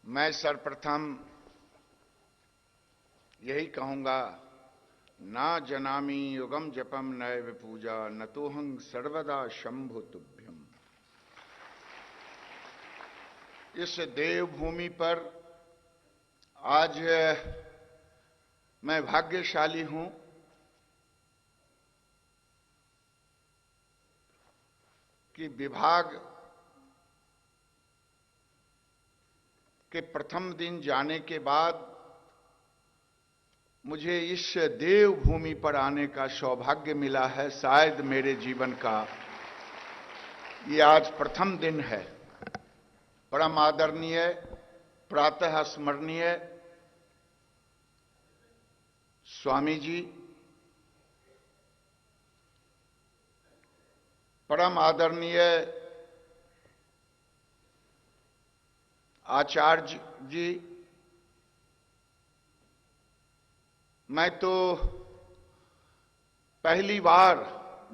मैं सर्वप्रथम यही कहूंगा, ना जनामि युगम जपम नैव पूजा न तोहं सर्वदा शंभु तुभ्यम। इस देवभूमि पर आज मैं भाग्यशाली हूं कि विभाग के प्रथम दिन जाने के बाद मुझे इस देवभूमि पर आने का सौभाग्य मिला है। शायद मेरे जीवन का ये आज प्रथम दिन है। परम आदरणीय, प्रातः स्मरणीय स्वामी जी, परम आदरणीय आचार्य जी, मैं तो पहली बार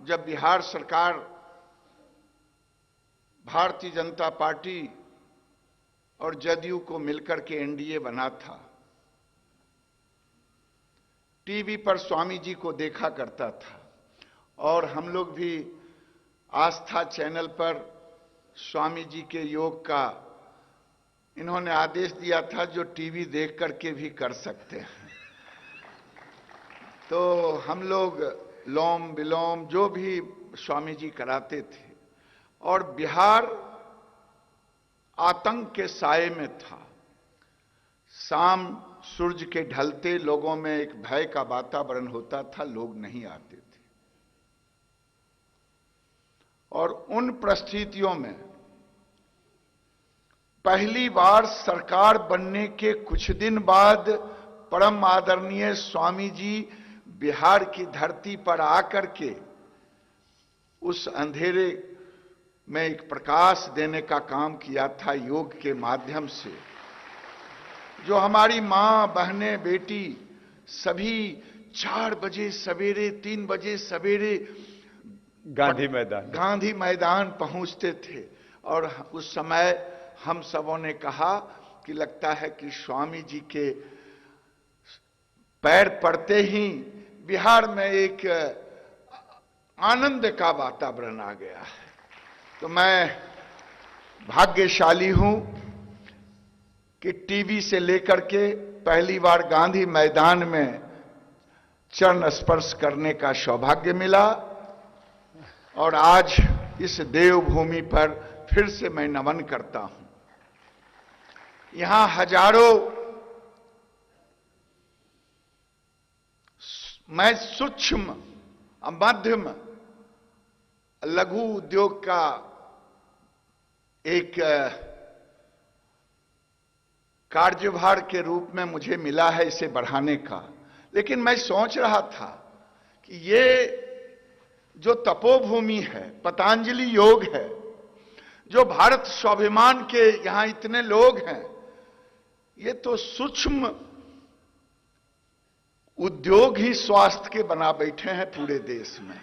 जब बिहार सरकार भारतीय जनता पार्टी और जदयू को मिलकर के एनडीए बना था, टीवी पर स्वामी जी को देखा करता था और हम लोग भी आस्था चैनल पर स्वामी जी के योग का इन्होंने आदेश दिया था, जो टीवी देख करके भी कर सकते हैं। तो हम लोग लोम विलोम जो भी स्वामी जी कराते थे, और बिहार आतंक के साए में था। शाम सूरज के ढलते लोगों में एक भय का वातावरण होता था, लोग नहीं आते थे। और उन परिस्थितियों में पहली बार सरकार बनने के कुछ दिन बाद परम आदरणीय स्वामी जी बिहार की धरती पर आकर के उस अंधेरे में एक प्रकाश देने का काम किया था योग के माध्यम से। जो हमारी मां, बहनें, बेटी सभी 4 बजे सवेरे, 3 बजे सवेरे गांधी मैदान पहुंचते थे। और उस समय हम सबों ने कहा कि लगता है कि स्वामी जी के पैर पड़ते ही बिहार में एक आनंद का वातावरण आ गया है। तो मैं भाग्यशाली हूं कि टीवी से लेकर के पहली बार गांधी मैदान में चरण स्पर्श करने का सौभाग्य मिला, और आज इस देवभूमि पर फिर से मैं नमन करता हूं। यहां हजारों, मैं सूक्ष्म, मध्यम, लघु उद्योग का एक कार्यभार के रूप में मुझे मिला है इसे बढ़ाने का। लेकिन मैं सोच रहा था कि ये जो तपोभूमि है, पतंजलि योग है, जो भारत स्वाभिमान के यहां इतने लोग हैं, ये तो सूक्ष्म उद्योग ही स्वास्थ्य के बना बैठे हैं पूरे देश में।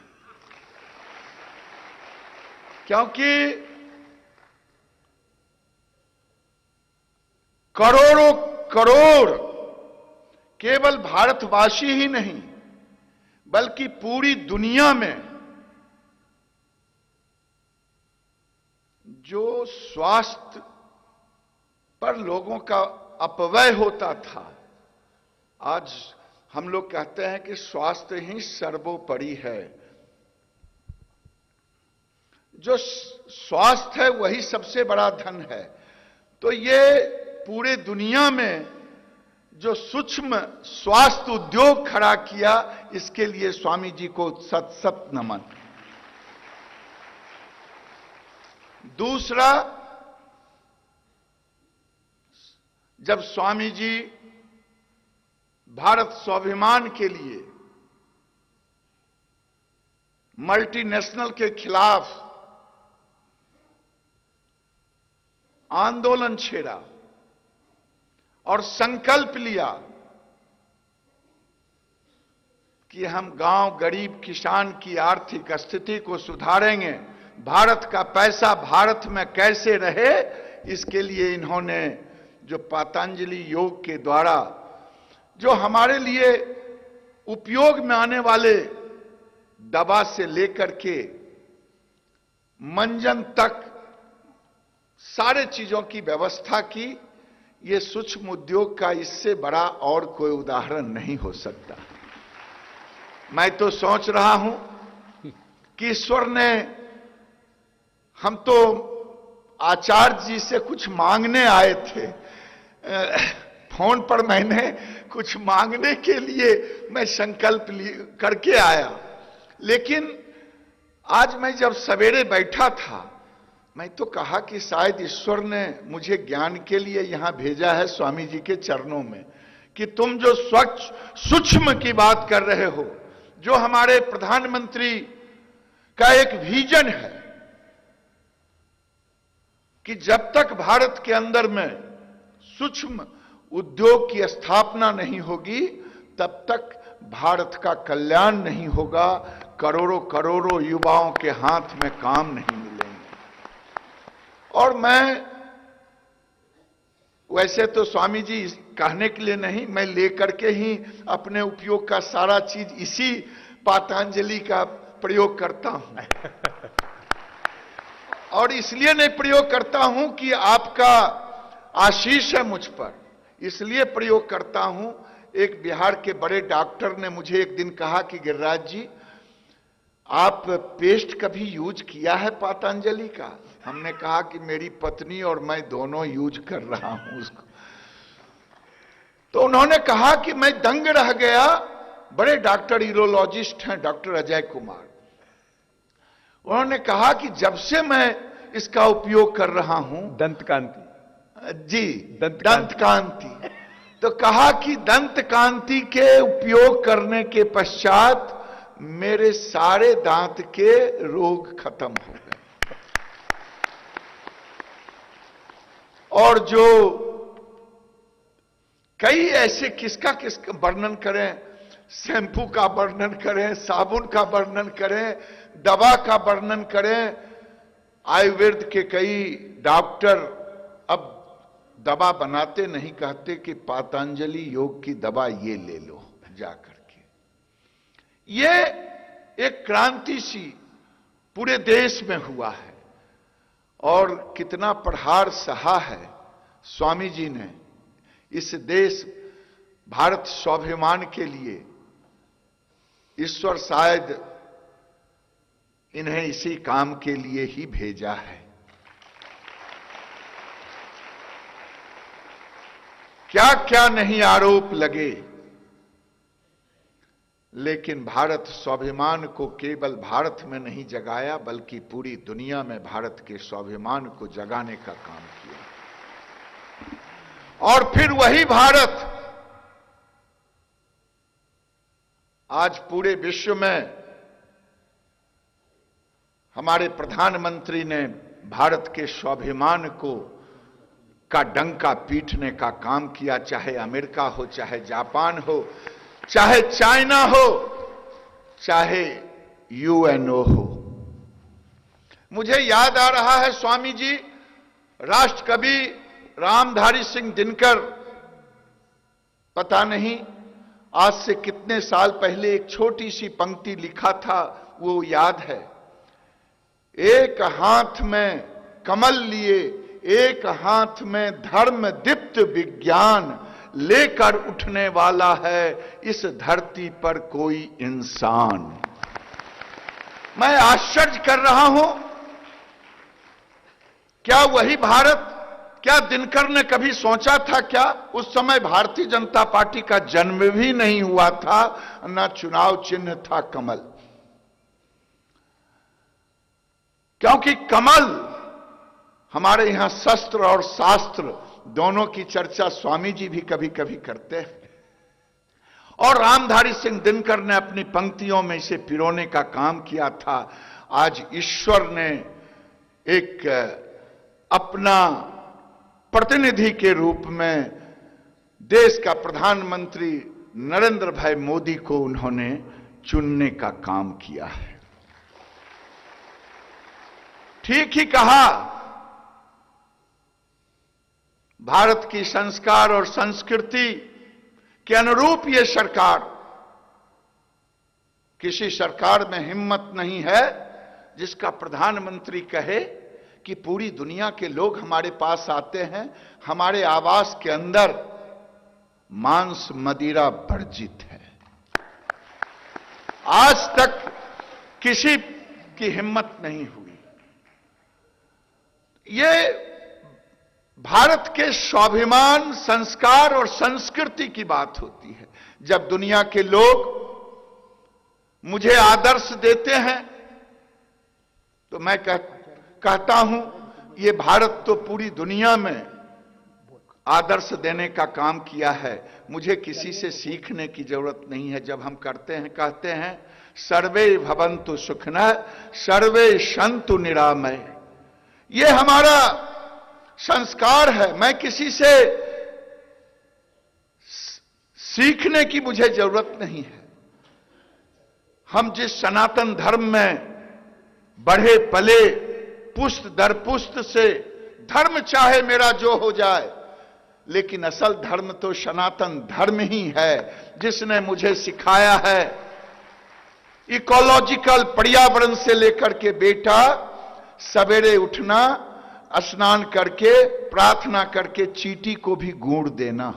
क्योंकि करोड़ों करोड़ केवल भारतवासी ही नहीं बल्कि पूरी दुनिया में जो स्वास्थ्य पर लोगों का अपव्यय होता था, आज हम लोग कहते हैं कि स्वास्थ्य ही सर्वोपरि है। जो स्वास्थ्य है वही सबसे बड़ा धन है। तो ये पूरे दुनिया में जो सूक्ष्म स्वास्थ्य उद्योग खड़ा किया, इसके लिए स्वामी जी को सत सत नमन। दूसरा, जब स्वामी जी भारत स्वाभिमान के लिए मल्टीनेशनल के खिलाफ आंदोलन छेड़ा और संकल्प लिया कि हम गांव गरीब किसान की आर्थिक स्थिति को सुधारेंगे, भारत का पैसा भारत में कैसे रहे, इसके लिए इन्होंने जो पतंजलि योग के द्वारा जो हमारे लिए उपयोग में आने वाले दवा से लेकर के मंजन तक सारे चीजों की व्यवस्था की, ये सूक्ष्म उद्योग का इससे बड़ा और कोई उदाहरण नहीं हो सकता। मैं तो सोच रहा हूं कि ईश्वर ने, हम तो आचार्य जी से कुछ मांगने आए थे, फोन पर मैंने कुछ मांगने के लिए मैं संकल्प करके आया, लेकिन आज मैं जब सवेरे बैठा था, मैं तो कहा कि शायद ईश्वर ने मुझे ज्ञान के लिए यहां भेजा है स्वामी जी के चरणों में, कि तुम जो स्वच्छ सूक्ष्म की बात कर रहे हो, जो हमारे प्रधानमंत्री का एक विजन है कि जब तक भारत के अंदर में सूक्ष्म उद्योग की स्थापना नहीं होगी तब तक भारत का कल्याण नहीं होगा, करोड़ों करोड़ों युवाओं के हाथ में काम नहीं मिलेंगे। और मैं वैसे तो स्वामी जी कहने के लिए नहीं, मैं लेकर के ही अपने उपयोग का सारा चीज इसी पतंजलि का प्रयोग करता हूं। और इसलिए नहीं प्रयोग करता हूं कि आपका आशीष है मुझ पर, इसलिए प्रयोग करता हूं। एक बिहार के बड़े डॉक्टर ने मुझे एक दिन कहा कि गिरिराज जी, आप पेस्ट कभी यूज किया है पतंजलि का? हमने कहा कि मेरी पत्नी और मैं दोनों यूज कर रहा हूं उसको। तो उन्होंने कहा कि मैं दंग रह गया। बड़े डॉक्टर यूरोलॉजिस्ट हैं डॉक्टर अजय कुमार। उन्होंने कहा कि जब से मैं इसका उपयोग कर रहा हूं, दंतकांति जी, दंतकांति, तो कहा कि दंतकांति के उपयोग करने के पश्चात मेरे सारे दांत के रोग खत्म हो गए। और जो कई ऐसे, किसका वर्णन करें, शैम्पू का वर्णन करें, साबुन का वर्णन करें, दवा का वर्णन करें। आयुर्वेद के कई डॉक्टर अब दवा बनाते नहीं, कहते कि पतंजलि योग की दवा ये ले लो जाकर के। ये एक क्रांति सी पूरे देश में हुआ है। और कितना प्रहार सहा है स्वामी जी ने इस देश भारत स्वाभिमान के लिए। ईश्वर शायद इन्हें इसी काम के लिए ही भेजा है। क्या क्या नहीं आरोप लगे, लेकिन भारत स्वाभिमान को केवल भारत में नहीं जगाया, बल्कि पूरी दुनिया में भारत के स्वाभिमान को जगाने का काम किया। और फिर वही भारत आज पूरे विश्व में, हमारे प्रधानमंत्री ने भारत के स्वाभिमान को का डंका पीटने का काम किया, चाहे अमेरिका हो, चाहे जापान हो, चाहे चाइना हो, चाहे यूएनओ हो। मुझे याद आ रहा है स्वामी जी, राष्ट्रकवि रामधारी सिंह दिनकर, पता नहीं आज से कितने साल पहले एक छोटी सी पंक्ति लिखा था, वो याद है। एक हाथ में कमल लिए, एक हाथ में धर्म दीप्त विज्ञान, लेकर उठने वाला है इस धरती पर कोई इंसान। मैं आश्चर्य कर रहा हूं, क्या वही भारत, क्या दिनकर ने कभी सोचा था क्या? उस समय भारतीय जनता पार्टी का जन्म भी नहीं हुआ था, ना चुनाव चिन्ह था कमल। क्योंकि कमल, हमारे यहां शस्त्र और शास्त्र दोनों की चर्चा स्वामी जी भी कभी कभी करते हैं। और रामधारी सिंह दिनकर ने अपनी पंक्तियों में इसे पिरोने का काम किया था। आज ईश्वर ने एक अपना प्रतिनिधि के रूप में देश का प्रधानमंत्री नरेंद्र भाई मोदी को उन्होंने चुनने का काम किया है। ठीक ही कहा, भारत की संस्कार और संस्कृति के अनुरूप ये सरकार, किसी सरकार में हिम्मत नहीं है जिसका प्रधानमंत्री कहे कि पूरी दुनिया के लोग हमारे पास आते हैं, हमारे आवास के अंदर मांस मदिरा वर्जित है। आज तक किसी की हिम्मत नहीं हुई। ये भारत के स्वाभिमान, संस्कार और संस्कृति की बात होती है। जब दुनिया के लोग मुझे आदर्श देते हैं तो मैं कहता हूं ये भारत तो पूरी दुनिया में आदर्श देने का काम किया है, मुझे किसी से सीखने की जरूरत नहीं है। जब हम कहते हैं सर्वे भवन्तु सुखिनः सर्वे सन्तु निरामय, ये हमारा संस्कार है। मैं किसी से सीखने की मुझे जरूरत नहीं है। हम जिस सनातन धर्म में बढ़े पले, पुश्त दर पुश्त से, धर्म चाहे मेरा जो हो जाए, लेकिन असल धर्म तो सनातन धर्म ही है, जिसने मुझे सिखाया है इकोलॉजिकल पर्यावरण से लेकर के बेटा सवेरे उठना, स्नान करके प्रार्थना करके चींटी को भी गुड़ देना।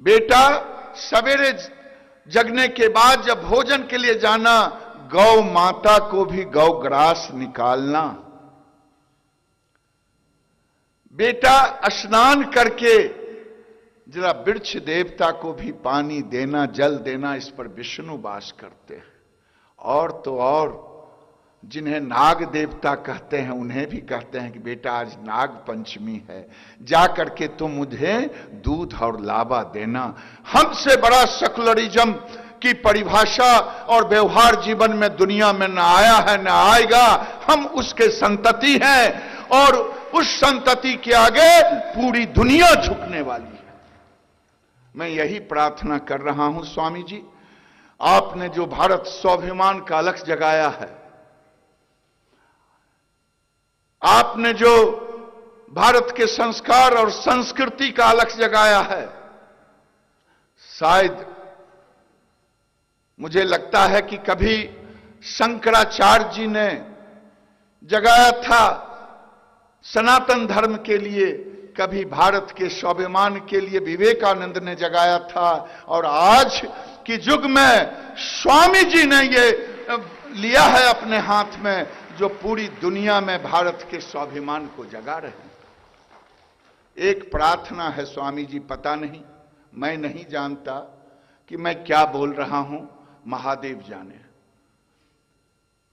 बेटा सवेरे जगने के बाद जब भोजन के लिए जाना, गौ माता को भी गौ ग्रास निकालना। बेटा स्नान करके जरा वृक्ष देवता को भी पानी देना, जल देना। इस पर विष्णु वास करते हैं। और तो और जिन्हें नाग देवता कहते हैं उन्हें भी कहते हैं कि बेटा आज नाग पंचमी है, जा करके तुम मुझे दूध और लावा देना। हमसे बड़ा सेकुलरिज्म की परिभाषा और व्यवहार जीवन में दुनिया में न आया है न आएगा। हम उसके संतति हैं और उस संतति के आगे पूरी दुनिया झुकने वाली है। मैं यही प्रार्थना कर रहा हूं स्वामी जी, आपने जो भारत स्वाभिमान का अलख जगाया है, आपने जो भारत के संस्कार और संस्कृति का अलख जगाया है, शायद मुझे लगता है कि कभी शंकराचार्य जी ने जगाया था सनातन धर्म के लिए, कभी भारत के स्वाभिमान के लिए विवेकानंद ने जगाया था, और आज के युग में स्वामी जी ने ये लिया है अपने हाथ में, जो पूरी दुनिया में भारत के स्वाभिमान को जगा रहे हैं। एक प्रार्थना है स्वामी जी, पता नहीं, मैं नहीं जानता कि मैं क्या बोल रहा हूं, महादेव जाने।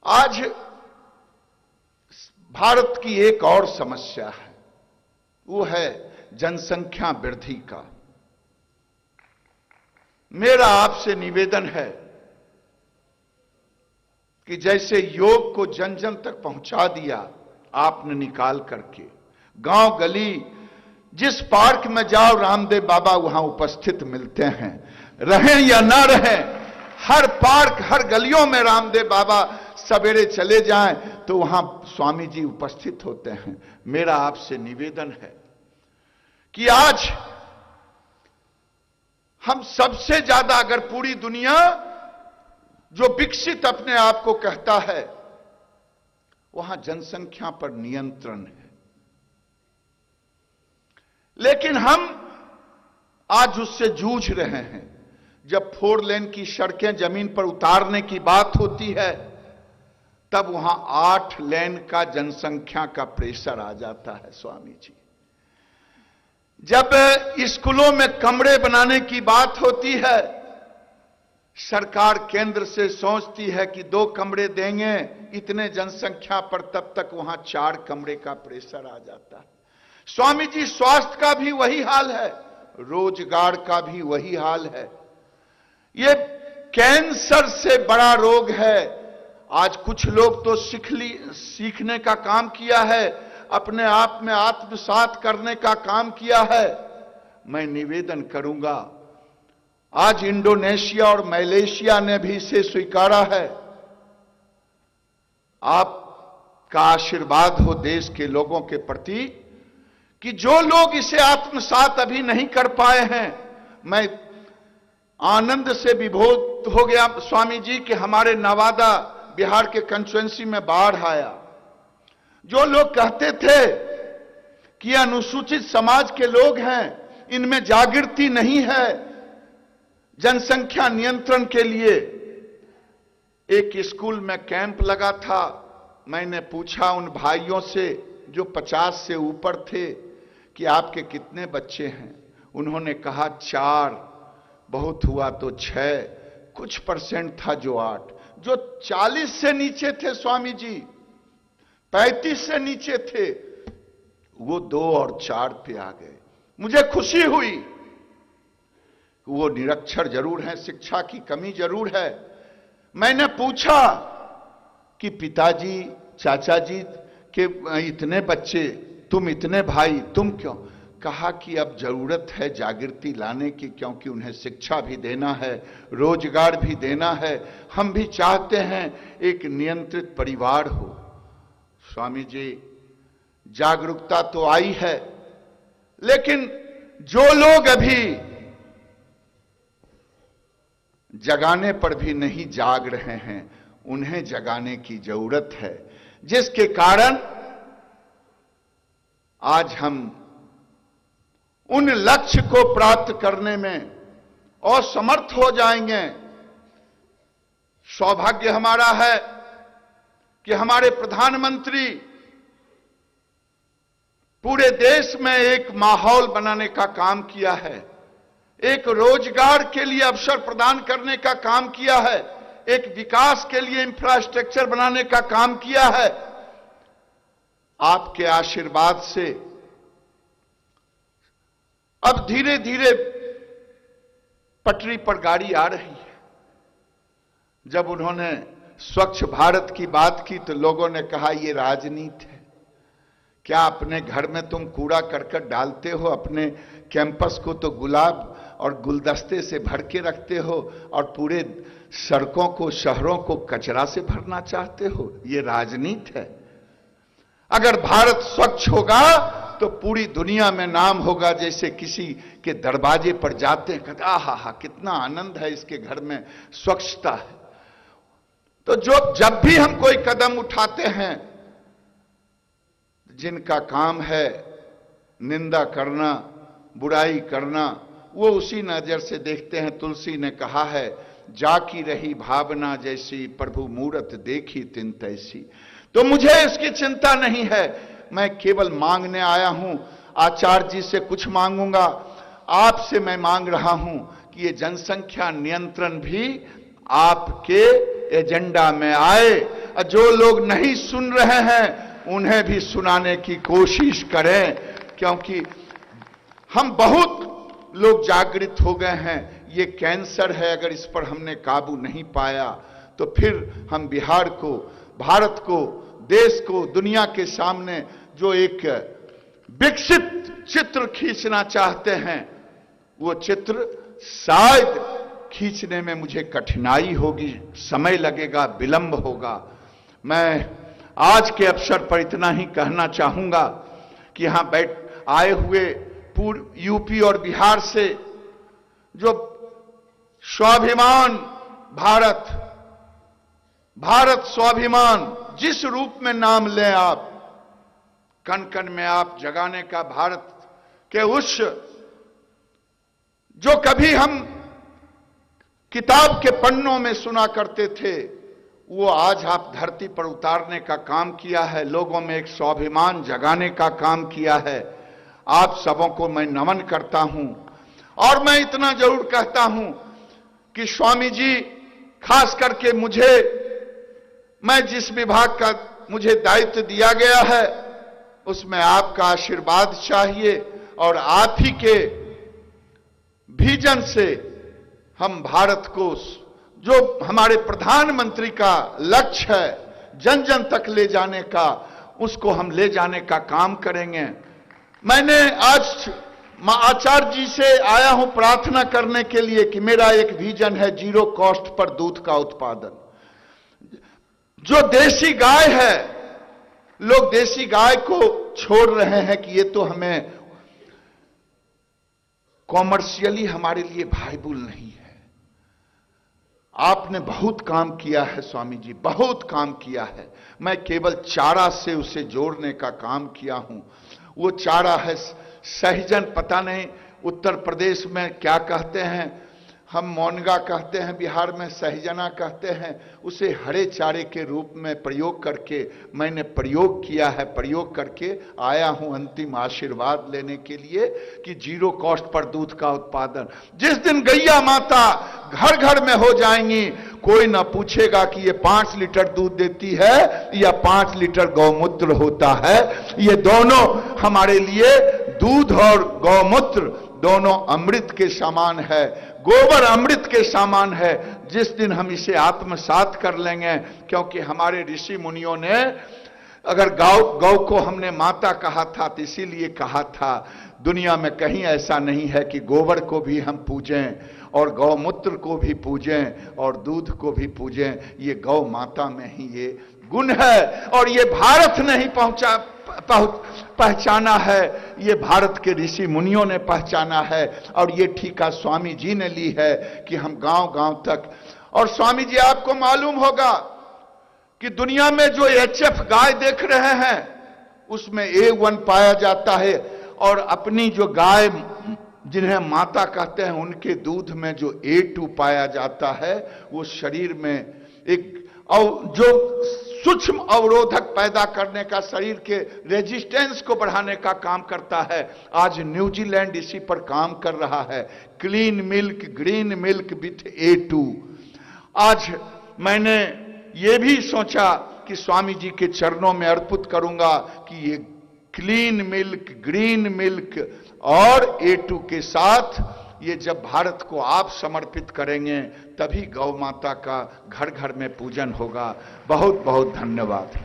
आज भारत की एक और समस्या है, वो है जनसंख्या वृद्धि का। मेरा आपसे निवेदन है कि जैसे योग को जन जन तक पहुंचा दिया आपने निकाल करके, गांव गली जिस पार्क में जाओ रामदेव बाबा वहां उपस्थित मिलते हैं, रहें या ना रहें, हर पार्क हर गलियों में रामदेव बाबा सवेरे चले जाएं तो वहां स्वामी जी उपस्थित होते हैं। मेरा आपसे निवेदन है कि आज हम सबसे ज्यादा, अगर पूरी दुनिया जो विकसित अपने आप को कहता है, वहां जनसंख्या पर नियंत्रण है, लेकिन हम आज उससे जूझ रहे हैं। जब 4 लेन की सड़कें जमीन पर उतारने की बात होती है, तब वहां 8 लेन का जनसंख्या का प्रेशर आ जाता है स्वामी जी। जब स्कूलों में कमरे बनाने की बात होती है, सरकार केंद्र से सोचती है कि 2 कमरे देंगे इतने जनसंख्या पर, तब तक वहां 4 कमरे का प्रेशर आ जाता है। स्वामी जी स्वास्थ्य का भी वही हाल है, रोजगार का भी वही हाल है। ये कैंसर से बड़ा रोग है। आज कुछ लोग तो सीखने का काम किया है, अपने आप में आत्मसात करने का काम किया है। मैं निवेदन करूंगा, आज इंडोनेशिया और मलेशिया ने भी इसे स्वीकारा है। आप का आशीर्वाद हो देश के लोगों के प्रति कि जो लोग इसे आत्मसात अभी नहीं कर पाए हैं। मैं आनंद से विभोर हो गया स्वामी जी कि हमारे नवादा बिहार के कंस्टिट्यूएंसी में बाढ़ आया। जो लोग कहते थे कि अनुसूचित समाज के लोग हैं, इनमें जागृति नहीं है जनसंख्या नियंत्रण के लिए, एक स्कूल में कैंप लगा था। मैंने पूछा उन भाइयों से जो 50 से ऊपर थे कि आपके कितने बच्चे हैं। उन्होंने कहा 4, बहुत हुआ तो 6, कुछ परसेंट था जो 8। जो 40 से नीचे थे स्वामी जी, 35 से नीचे थे, वो 2 और 4 पे आ गए। मुझे खुशी हुई। वो निरक्षर जरूर हैं, शिक्षा की कमी जरूर है। मैंने पूछा कि पिताजी, चाचा जी के इतने बच्चे, तुम इतने भाई, तुम क्यों? कहा कि अब जरूरत है जागृति लाने की, क्योंकि उन्हें शिक्षा भी देना है, रोजगार भी देना है। हम भी चाहते हैं एक नियंत्रित परिवार हो। स्वामी जी, जागरूकता तो आई है, लेकिन जो लोग अभी जगाने पर भी नहीं जाग रहे हैं, उन्हें जगाने की जरूरत है, जिसके कारण आज हम उन लक्ष्य को प्राप्त करने में असमर्थ हो जाएंगे। सौभाग्य हमारा है कि हमारे प्रधानमंत्री पूरे देश में एक माहौल बनाने का काम किया है, एक रोजगार के लिए अवसर प्रदान करने का काम किया है, एक विकास के लिए इंफ्रास्ट्रक्चर बनाने का काम किया है। आपके आशीर्वाद से अब धीरे धीरे पटरी पर गाड़ी आ रही है। जब उन्होंने स्वच्छ भारत की बात की तो लोगों ने कहा ये राजनीति है। क्या अपने घर में तुम कूड़ा करकट डालते हो? अपने कैंपस को तो गुलाब और गुलदस्ते से भर के रखते हो और पूरे सड़कों को, शहरों को कचरा से भरना चाहते हो? ये राजनीति है। अगर भारत स्वच्छ होगा तो पूरी दुनिया में नाम होगा। जैसे किसी के दरवाजे पर जाते हैं, कहते आहा हा, कितना आनंद है, इसके घर में स्वच्छता है। तो जब भी हम कोई कदम उठाते हैं, जिनका काम है निंदा करना, बुराई करना, वो उसी नजर से देखते हैं। तुलसी ने कहा है, जाकी रही भावना जैसी, प्रभु मूरत देखी तिन तैसी। तो मुझे इसकी चिंता नहीं है, मैं केवल मांगने आया हूं। आचार्य जी से कुछ मांगूंगा, आपसे मैं मांग रहा हूं कि ये जनसंख्या नियंत्रण भी आपके एजेंडा में आए। जो लोग नहीं सुन रहे हैं उन्हें भी सुनाने की कोशिश करें, क्योंकि हम बहुत लोग जागृत हो गए हैं। ये कैंसर है, अगर इस पर हमने काबू नहीं पाया तो फिर हम बिहार को, भारत को, देश को दुनिया के सामने जो एक विकसित चित्र खींचना चाहते हैं, वो चित्र शायद खींचने में मुझे कठिनाई होगी, समय लगेगा, विलंब होगा। मैं आज के अवसर पर इतना ही कहना चाहूंगा कि यहां आए हुए पूर्व यूपी और बिहार से जो स्वाभिमान भारत स्वाभिमान जिस रूप में नाम लें आप, कण कण में आप जगाने का भारत के उस जो कभी हम किताब के पन्नों में सुना करते थे, वो आज आप धरती पर उतारने का काम किया है। लोगों में एक स्वाभिमान जगाने का काम किया है। आप सबों को मैं नमन करता हूं। और मैं इतना जरूर कहता हूं कि स्वामी जी, खास करके मैं जिस विभाग का मुझे दायित्व दिया गया है, उसमें आपका आशीर्वाद चाहिए। और आप ही के विजन से हम भारत को, जो हमारे प्रधानमंत्री का लक्ष्य है जन जन तक ले जाने का, उसको हम ले जाने का काम करेंगे। मैंने आज आचार्य जी से आया हूं प्रार्थना करने के लिए कि मेरा एक विजन है जीरो कॉस्ट पर दूध का उत्पादन। जो देसी गाय है लोग देसी गाय को छोड़ रहे हैं कि ये तो हमें कॉमर्शियली हमारे लिए वायबल नहीं है। आपने बहुत काम किया है स्वामी जी, बहुत काम किया है। मैं केवल चारा से उसे जोड़ने का काम किया हूं। वो चारा है सहजन, पता नहीं उत्तर प्रदेश में क्या कहते हैं, हम मोनगा कहते हैं, बिहार में सहजना कहते हैं। उसे हरे चारे के रूप में प्रयोग करके मैंने प्रयोग किया है, प्रयोग करके आया हूं अंतिम आशीर्वाद लेने के लिए कि जीरो कॉस्ट पर दूध का उत्पादन। जिस दिन गैया माता घर घर में हो जाएंगी, कोई ना पूछेगा कि ये 5 लीटर दूध देती है या 5 लीटर गौमूत्र होता है। ये दोनों हमारे लिए, दूध और गौमूत्र दोनों अमृत के समान है, गोबर अमृत के समान है। जिस दिन हम इसे आत्मसात कर लेंगे, क्योंकि हमारे ऋषि मुनियों ने, अगर गौ को हमने माता कहा था तो इसीलिए कहा था, दुनिया में कहीं ऐसा नहीं है कि गोबर को भी हम पूजें और गौमूत्र को भी पूजें और दूध को भी पूजें। ये गौ माता में ही ये गुण है और ये भारत नहीं पहचाना है, ये भारत के ऋषि मुनियों ने पहचाना है और ये ठीका स्वामी जी ने ली है कि हम गांव गांव तक। और स्वामी जी, आपको मालूम होगा कि दुनिया में जो एचएफ गाय देख रहे हैं उसमें A1 पाया जाता है और अपनी जो गाय जिन्हें माता कहते हैं उनके दूध में जो A2 पाया जाता है, वो शरीर में एक जो सूक्ष्म अवरोधक पैदा करने का, शरीर के रेजिस्टेंस को बढ़ाने का काम करता है। आज न्यूजीलैंड इसी पर काम कर रहा है, clean milk, green milk with A2। आज मैंने ये भी सोचा कि स्वामी जी के चरणों में अर्पित करूंगा कि ये क्लीन मिल्क, ग्रीन मिल्क और A2 के साथ ये जब भारत को आप समर्पित करेंगे तभी गौ माता का घर घर में पूजन होगा। बहुत बहुत धन्यवाद।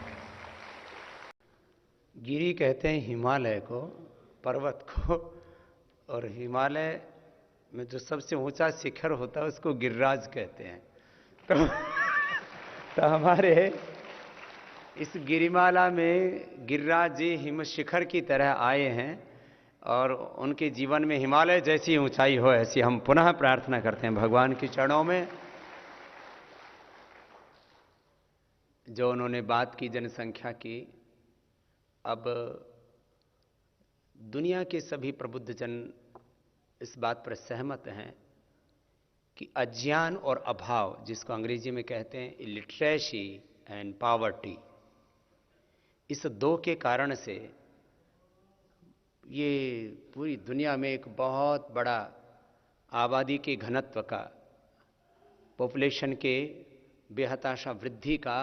गिरी कहते हैं हिमालय को, पर्वत को, और हिमालय में जो सबसे ऊंचा शिखर होता है उसको गिरिराज कहते हैं। तो हमारे इस गिरिमाला में गिरिराज जी हिम शिखर की तरह आए हैं और उनके जीवन में हिमालय जैसी ऊंचाई हो, ऐसी हम पुनः प्रार्थना करते हैं भगवान के चरणों में। जो उन्होंने बात की जनसंख्या की, अब दुनिया के सभी प्रबुद्ध जन इस बात पर सहमत हैं कि अज्ञान और अभाव, जिसको अंग्रेजी में कहते हैं इलिटरेसी एंड पॉवर्टी, इस दो के कारण से ये पूरी दुनिया में एक बहुत बड़ा आबादी के घनत्व का, पॉपुलेशन के बेहताशा वृद्धि का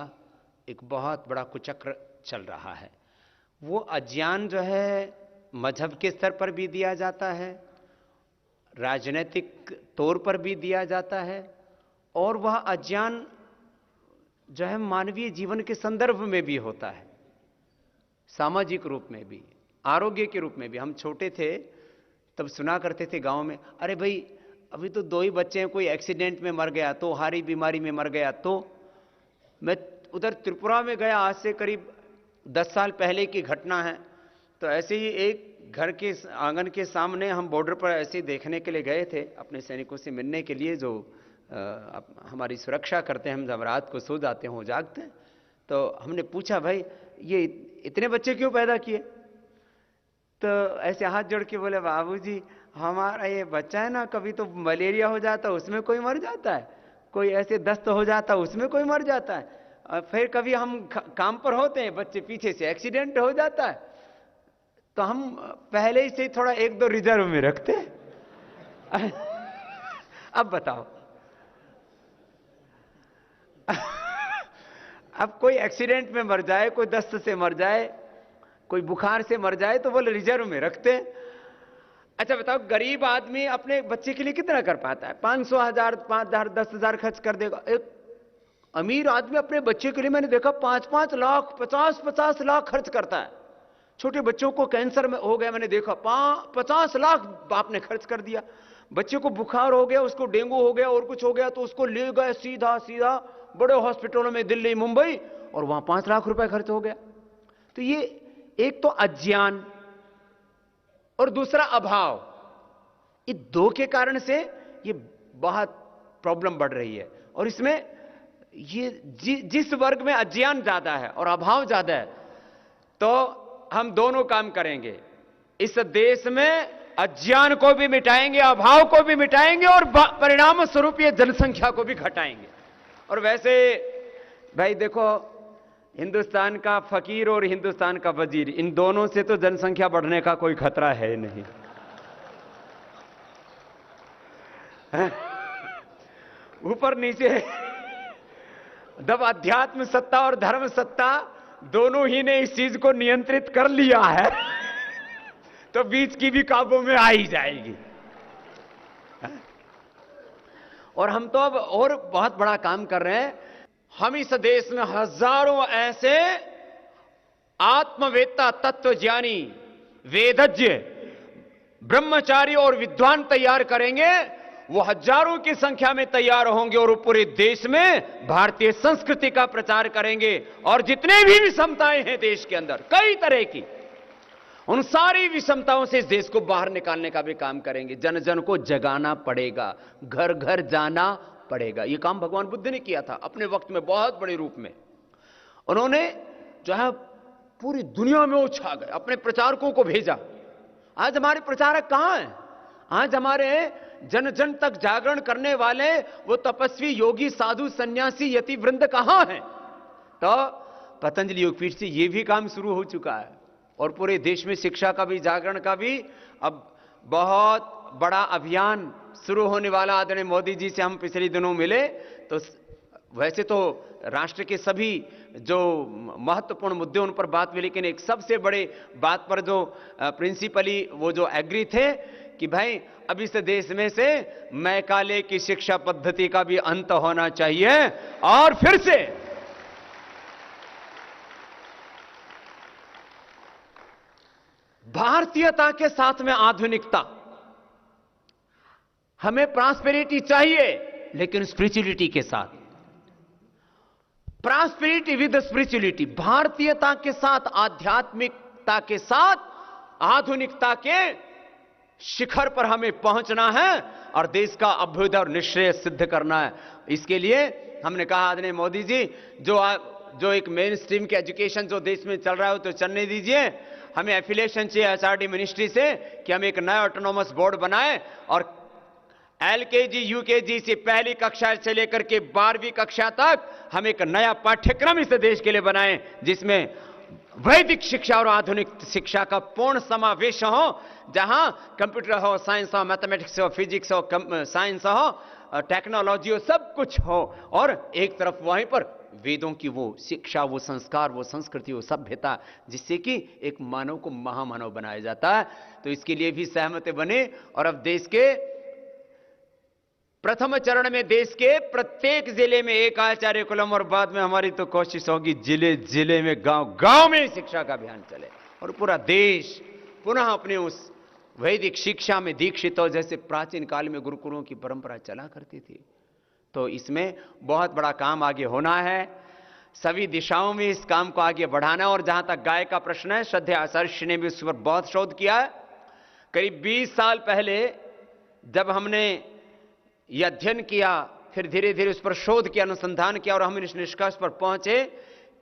एक बहुत बड़ा कुचक्र चल रहा है। वो अज्ञान जो है मजहब के स्तर पर भी दिया जाता है, राजनीतिक तौर पर भी दिया जाता है, और वह अज्ञान जो है मानवीय जीवन के संदर्भ में भी होता है, सामाजिक रूप में भी, आरोग्य के रूप में भी। हम छोटे थे तब सुना करते थे गांव में, अरे भाई अभी तो 2 ही बच्चे हैं, कोई एक्सीडेंट में मर गया तो, हारी बीमारी में मर गया तो। मैं उधर त्रिपुरा में गया, आज से करीब 10 साल पहले की घटना है। तो ऐसे ही एक घर के आंगन के सामने हम बॉर्डर पर ऐसे देखने के लिए गए थे, अपने सैनिकों से मिलने के लिए जो हमारी सुरक्षा करते हैं। हम जब रात को सो जाते हैं, हो जागते हैं, तो हमने पूछा भाई ये इतने बच्चे क्यों पैदा किए? तो ऐसे हाथ जोड़ के बोले, बाबूजी हमारा ये बच्चा है ना, कभी तो मलेरिया हो जाता उसमें कोई मर जाता है, कोई ऐसे दस्त हो जाता उसमें कोई मर जाता है, और फिर कभी हम काम पर होते हैं, बच्चे पीछे से एक्सीडेंट हो जाता है, तो हम पहले ही से थोड़ा 1-2 रिजर्व में रखते हैं। अब बताओ, अब कोई एक्सीडेंट में मर जाए, कोई दस्त से मर जाए, कोई बुखार से मर जाए, तो वो रिजर्व में रखते हैं। अच्छा बताओ, गरीब आदमी अपने बच्चे के लिए कितना कर पाता है? 500,000, 5,000, 10,000 खर्च कर देगा। एक अमीर आदमी अपने बच्चे के लिए मैंने देखा 5-5 लाख, 50-50 लाख खर्च करता है। छोटे बच्चों को कैंसर में हो गया, मैंने देखा 50 लाख बाप ने खर्च कर दिया। बच्चे को बुखार हो गया, उसको डेंगू हो गया और कुछ हो गया, तो उसको ले गए सीधा सीधा बड़े हॉस्पिटलों में, दिल्ली, मुंबई, और वहां 5 लाख रुपए खर्च हो गया। तो तो ये एक तो अज्ञान और दूसरा अभाव, ये दो के कारण से ये बहुत प्रॉब्लम बढ़ रही है। और इसमें ये जिस वर्ग में अज्ञान ज्यादा है और अभाव ज्यादा है, तो हम दोनों काम करेंगे। इस देश में अज्ञान को भी मिटाएंगे, अभाव को भी मिटाएंगे और परिणाम स्वरूप ये जनसंख्या को भी घटाएंगे। और वैसे भाई देखो, हिंदुस्तान का फकीर और हिंदुस्तान का वजीर, इन दोनों से तो जनसंख्या बढ़ने का कोई खतरा है नहीं। ऊपर नीचे जब अध्यात्म सत्ता और धर्म सत्ता दोनों ही ने इस चीज को नियंत्रित कर लिया है, तो बीच की भी काबू में आ ही जाएगी। और हम तो अब और बहुत बड़ा काम कर रहे हैं। हम इस देश में हजारों ऐसे आत्मवेत्ता, तत्वज्ञानी, वेदज्ञ, ब्रह्मचारी और विद्वान तैयार करेंगे। वो हजारों की संख्या में तैयार होंगे और पूरे देश में भारतीय संस्कृति का प्रचार करेंगे। और जितने भी विषमताएं हैं देश के अंदर, कई तरह की, उन सारी विषमताओं से इस देश को बाहर निकालने का भी काम करेंगे। जन जन को जगाना पड़ेगा, घर घर जाना पड़ेगा। यह काम भगवान बुद्ध ने किया था अपने वक्त में बहुत बड़े रूप में। उन्होंने जो है पूरी दुनिया में उछा गए, अपने प्रचारकों को भेजा। आज हमारे प्रचारक कहां हैं? आज हमारे जन जन तक जागरण करने वाले वो तपस्वी, योगी, साधु, सन्यासी, यति वृंद कहां हैं? तो पतंजलि योगपीठ से ये भी काम शुरू हो चुका है। और पूरे देश में शिक्षा का भी, जागरण का भी अब बहुत बड़ा अभियान शुरू होने वाला। आदरणीय मोदी जी से हम पिछले दिनों मिले, तो वैसे तो राष्ट्र के सभी जो महत्वपूर्ण मुद्दे उन पर बात हुई, लेकिन एक सबसे बड़े बात पर जो प्रिंसिपली वो जो एग्री थे कि भाई अब इस देश में से मैकाले की शिक्षा पद्धति का भी अंत होना चाहिए और फिर से भारतीयता के साथ में आधुनिकता। हमें प्रॉस्पेरिटी चाहिए लेकिन स्पिरिचुअलिटी के साथ। प्रॉस्पेरिटी विद स्पिरिचुअलिटी, भारतीयता के साथ, आध्यात्मिकता के साथ, आधुनिकता के शिखर पर हमें पहुंचना है और देश का अभ्युदय और निश्चय सिद्ध करना है। इसके लिए हमने कहा आदरणीय मोदी जी, जो एक मेन स्ट्रीम के एजुकेशन जो देश में चल रहा है तो चलने दीजिए। हमें एफिलिएशन चाहिए एचआरडी मिनिस्ट्री से कि हम एक नया ऑटोनोमस बोर्ड बनाएं और एलकेजी यूकेजी से पहली कक्षा से लेकर के 12वीं कक्षा तक हम एक नया पाठ्यक्रम इस देश के लिए बनाएं, जिसमें वैदिक शिक्षा और आधुनिक शिक्षा का पूर्ण समावेश हो, जहां कंप्यूटर हो, साइंस हो, मैथमेटिक्स हो, फिजिक्स हो, साइंस हो, टेक्नोलॉजी हो, सब कुछ हो। और एक तरफ वहीं पर वेदों की वो शिक्षा, वो संस्कार, वो संस्कृति, वो सभ्यता, जिससे कि एक मानव को महामानव बनाया जाता है। तो इसके लिए भी सहमति बने। और अब देश के प्रथम चरण में देश के प्रत्येक जिले में एक आचार्य कुलम, और बाद में हमारी तो कोशिश होगी जिले जिले में, गांव गांव में शिक्षा का अभियान चले और पूरा देश पुनः अपने उस वैदिक शिक्षा में दीक्षित हो, जैसे प्राचीन काल में गुरुकुलों की परंपरा चला करती थी। तो इसमें बहुत बड़ा काम आगे होना है, सभी दिशाओं में इस काम को आगे बढ़ाना। और जहां तक गाय का प्रश्न है, श्रद्धेय आचार्य ने भी उस पर बहुत शोध किया है। करीब 20 साल पहले जब हमने यह अध्ययन किया, फिर धीरे धीरे उस पर शोध किया, अनुसंधान किया, और हम इस निष्कर्ष पर पहुंचे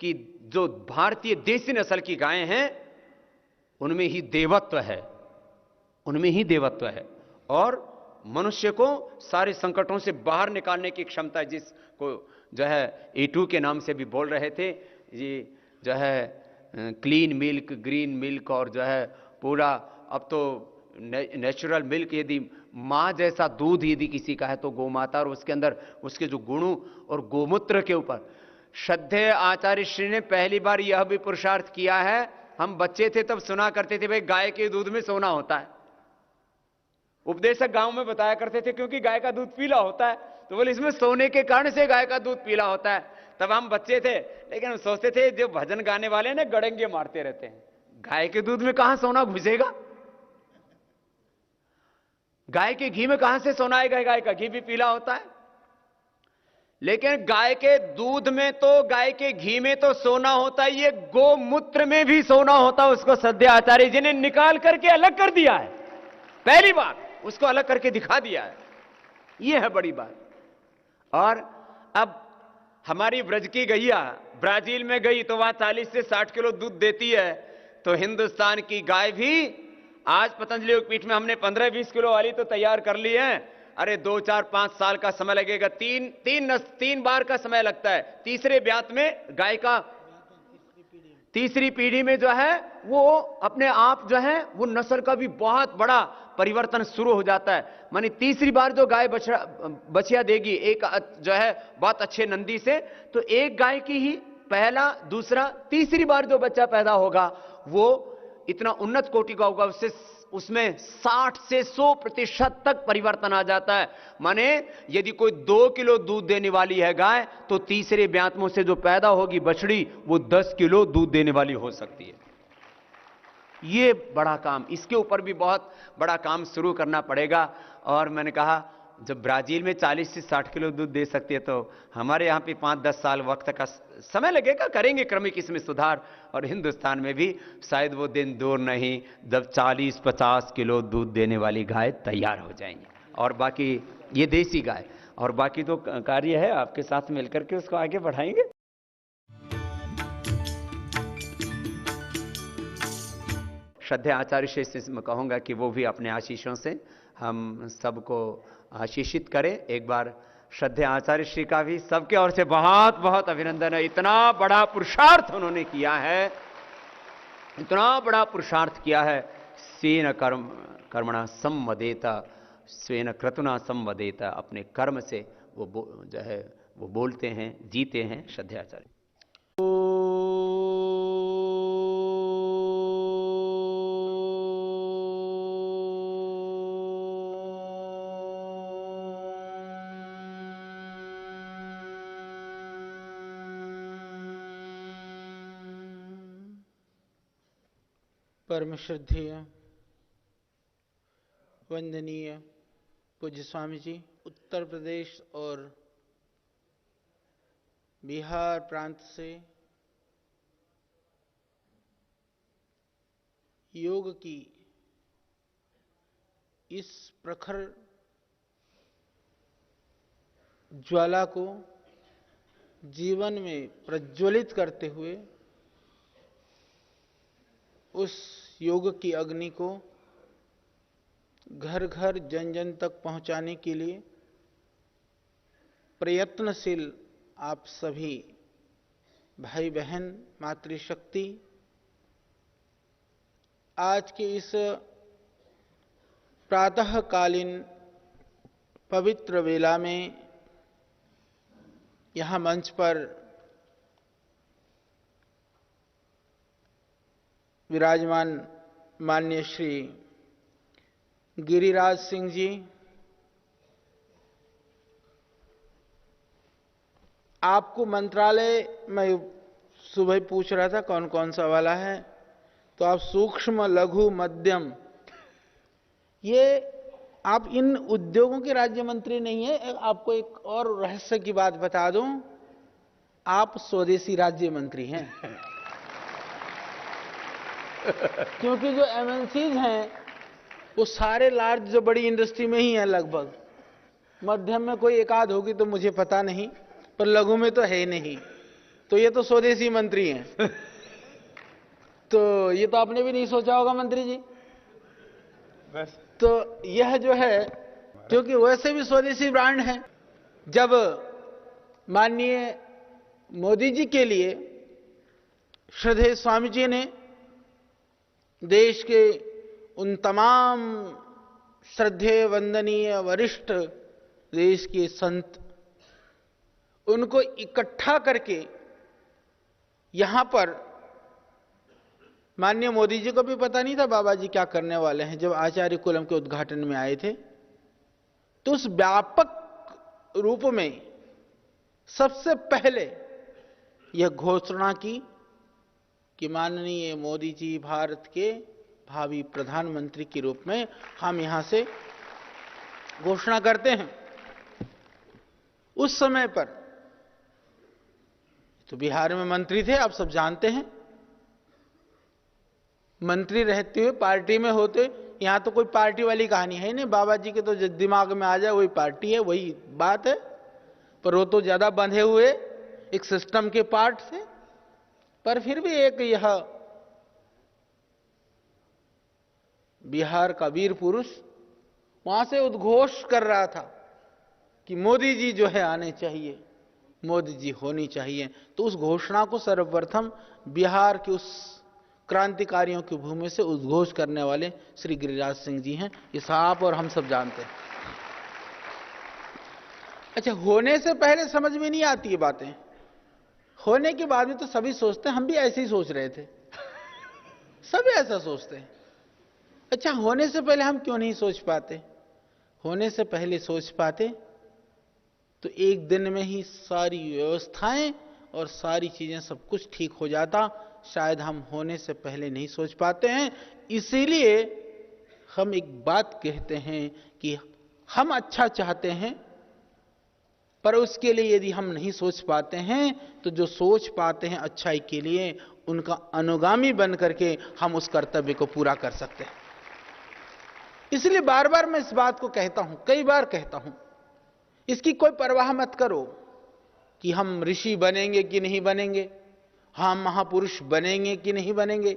कि जो भारतीय देसी नस्ल की गायें हैं उनमें ही देवत्व है, उनमें ही देवत्व है। और मनुष्य को सारे संकटों से बाहर निकालने की क्षमता, जिसको जो है E2 के नाम से भी बोल रहे थे, ये जो है क्लीन मिल्क, ग्रीन मिल्क, और जो है पूरा अब तो नेचुरल मिल्क, यदि मां जैसा दूध यदि किसी का है तो गोमाता, और उसके अंदर उसके जो गुणों और गोमूत्र के ऊपर श्रद्धेय आचार्य श्री ने पहली बार यह भी पुरुषार्थ किया है। हम बच्चे थे तब सुना करते थे भाई गाय के दूध में सोना होता है, उपदेशक गांव में बताया करते थे, क्योंकि गाय का दूध पीला होता है, तो बोले इसमें सोने के कारण से गाय का दूध पीला होता है। तब हम बच्चे थे, लेकिन हम सोचते थे जो भजन गाने वाले ना गड़ंगे मारते रहते हैं, गाय के दूध में कहां सोना घुसेगा, गाय के घी में कहां से सोना आएगा, गाय का घी भी पीला होता है। लेकिन गाय के दूध में तो, गाय के घी में तो सोना होता है, ये गोमूत्र में भी सोना होता है। उसको सध्या आचार्य जी ने निकाल करके अलग कर दिया है, पहली बार उसको अलग करके दिखा दिया है। यह है बड़ी बात। और अब हमारी ब्रज की गैया ब्राजील में गई तो वहां 40 से 60 किलो दूध देती है, तो हिंदुस्तान की गाय भी आज पतंजलि योगपीठ में हमने 15-20 किलो वाली तो तैयार कर ली है। अरे 2, 4, 5 साल का समय लगेगा, तीन बार का समय लगता है। तीसरे ब्यात में गाय का तीसरी पीढ़ी में जो है वो अपने आप जो है वो नस्ल का भी बहुत बड़ा परिवर्तन शुरू हो जाता है। मानी तीसरी बार जो गाय बछिया देगी एक जो है बहुत अच्छे नंदी से, तो एक गाय की ही पहला, दूसरा, तीसरी बार जो बच्चा पैदा होगा वो इतना उन्नत कोटि का होगा, उसमें 60 से 100% तक परिवर्तन आ जाता है। माने यदि कोई 2 किलो दूध देने वाली है गाय, तो तीसरे ब्यात्मों से जो पैदा होगी बछड़ी वो 10 किलो दूध देने वाली हो सकती है। ये बड़ा काम, इसके ऊपर भी बहुत बड़ा काम शुरू करना पड़ेगा। और मैंने कहा जब ब्राजील में 40 से 60 किलो दूध दे सकती है, तो हमारे यहां पे 5-10 साल वक्त का समय लगेगा, करेंगे क्रमिक इसमें सुधार। और हिंदुस्तान में भी शायद वो दिन दूर नहीं जब 40-50 किलो दूध देने वाली गाय तैयार हो जाएंगी। और बाकी ये देसी गाय, और बाकी तो कार्य है आपके साथ मिलकर के उसको आगे बढ़ाएंगे। श्रद्धेय आचार्य श्री से मैं कहूंगा कि वो भी अपने आशीषों से हम सबको आशीषित करें। एक बार श्रद्धेय आचार्य श्री का भी सबके ओर से बहुत बहुत अभिनंदन है। इतना बड़ा पुरुषार्थ उन्होंने किया है, इतना बड़ा पुरुषार्थ किया है। स्वेन कर्मणा संवदेता, स्वेन क्रतुना संवदेता, अपने कर्म से वो जो है वो बोलते हैं, जीते हैं श्रद्धेय आचार्य। परम श्रद्धेय वंदनीय पूज्य स्वामी जी, उत्तर प्रदेश और बिहार प्रांत से योग की इस प्रखर ज्वाला को जीवन में प्रज्वलित करते हुए उस योग की अग्नि को घर घर जन जन तक पहुंचाने के लिए प्रयत्नशील आप सभी भाई बहन मातृशक्ति आज के इस प्रातःकालीन पवित्र वेला में यहाँ मंच पर विराजमान माननीय श्री गिरिराज सिंह जी, आपको मंत्रालय में सुबह ही पूछ रहा था कौन कौन सा वाला है, तो आप सूक्ष्म लघु मध्यम, ये आप इन उद्योगों के राज्य मंत्री नहीं है। आपको एक और रहस्य की बात बता दूं, आप स्वदेशी राज्य मंत्री हैं। क्योंकि जो एमएनसीज हैं वो सारे लार्ज जो बड़ी इंडस्ट्री में ही हैं लगभग, मध्यम में कोई एक आध होगी तो मुझे पता नहीं, पर लघु में तो है नहीं, तो ये तो स्वदेशी मंत्री हैं। तो ये तो आपने भी नहीं सोचा होगा मंत्री जी बस। तो यह जो है, क्योंकि वैसे भी स्वदेशी ब्रांड है। जब माननीय मोदी जी के लिए श्रद्धेय स्वामी जी ने देश के उन तमाम श्रद्धेय वंदनीय वरिष्ठ देश के संत, उनको इकट्ठा करके यहां पर, माननीय मोदी जी को भी पता नहीं था बाबा जी क्या करने वाले हैं। जब आचार्य कुलम के उद्घाटन में आए थे तो उस व्यापक रूप में सबसे पहले यह घोषणा की कि माननीय मोदी जी भारत के भावी प्रधानमंत्री के रूप में हम यहां से घोषणा करते हैं। उस समय पर तो बिहार में मंत्री थे, आप सब जानते हैं। मंत्री रहते हुए पार्टी में होते, यहां तो कोई पार्टी वाली कहानी है नहीं। बाबा जी के तो जो दिमाग में आ जाए वही पार्टी है, वही बात है। पर वो तो ज्यादा बंधे हुए एक सिस्टम के पार्ट से। पर फिर भी एक यह बिहार का वीर पुरुष वहां से उद्घोष कर रहा था कि मोदी जी जो है आने चाहिए, मोदी जी होनी चाहिए। तो उस घोषणा को सर्वप्रथम बिहार के उस क्रांतिकारियों की भूमि से उद्घोष करने वाले श्री गिरिराज सिंह जी हैं। ये आप और हम सब जानते हैं। अच्छा, होने से पहले समझ में नहीं आती ये बातें, होने के बाद में तो सभी सोचते हैं। हम भी ऐसे ही सोच रहे थे, सभी ऐसा सोचते हैं। अच्छा, होने से पहले हम क्यों नहीं सोच पाते? होने से पहले सोच पाते तो एक दिन में ही सारी व्यवस्थाएं और सारी चीजें सब कुछ ठीक हो जाता। शायद हम होने से पहले नहीं सोच पाते हैं। इसीलिए हम एक बात कहते हैं कि हम अच्छा चाहते हैं, पर उसके लिए यदि हम नहीं सोच पाते हैं तो जो सोच पाते हैं अच्छाई के लिए, उनका अनुगामी बन करके हम उस कर्तव्य को पूरा कर सकते हैं। इसलिए बार बार मैं इस बात को कहता हूं, कई बार कहता हूं, इसकी कोई परवाह मत करो कि हम ऋषि बनेंगे कि नहीं बनेंगे, हम महापुरुष बनेंगे कि नहीं बनेंगे,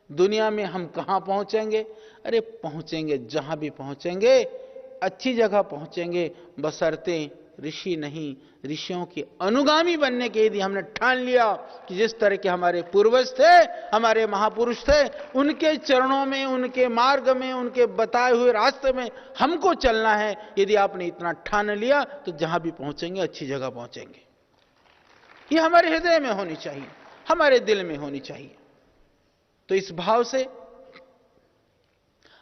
दुनिया में हम कहां पहुंचेंगे। अरे पहुंचेंगे, जहां भी पहुंचेंगे अच्छी जगह पहुंचेंगे, बशर्ते ऋषि नहीं, ऋषियों के अनुगामी बनने के यदि हमने ठान लिया कि जिस तरह के हमारे पूर्वज थे, हमारे महापुरुष थे, उनके चरणों में, उनके मार्ग में, उनके बताए हुए रास्ते में हमको चलना है। यदि आपने इतना ठान लिया तो जहां भी पहुंचेंगे अच्छी जगह पहुंचेंगे। ये हमारे हृदय में होनी चाहिए, हमारे दिल में होनी चाहिए। तो इस भाव से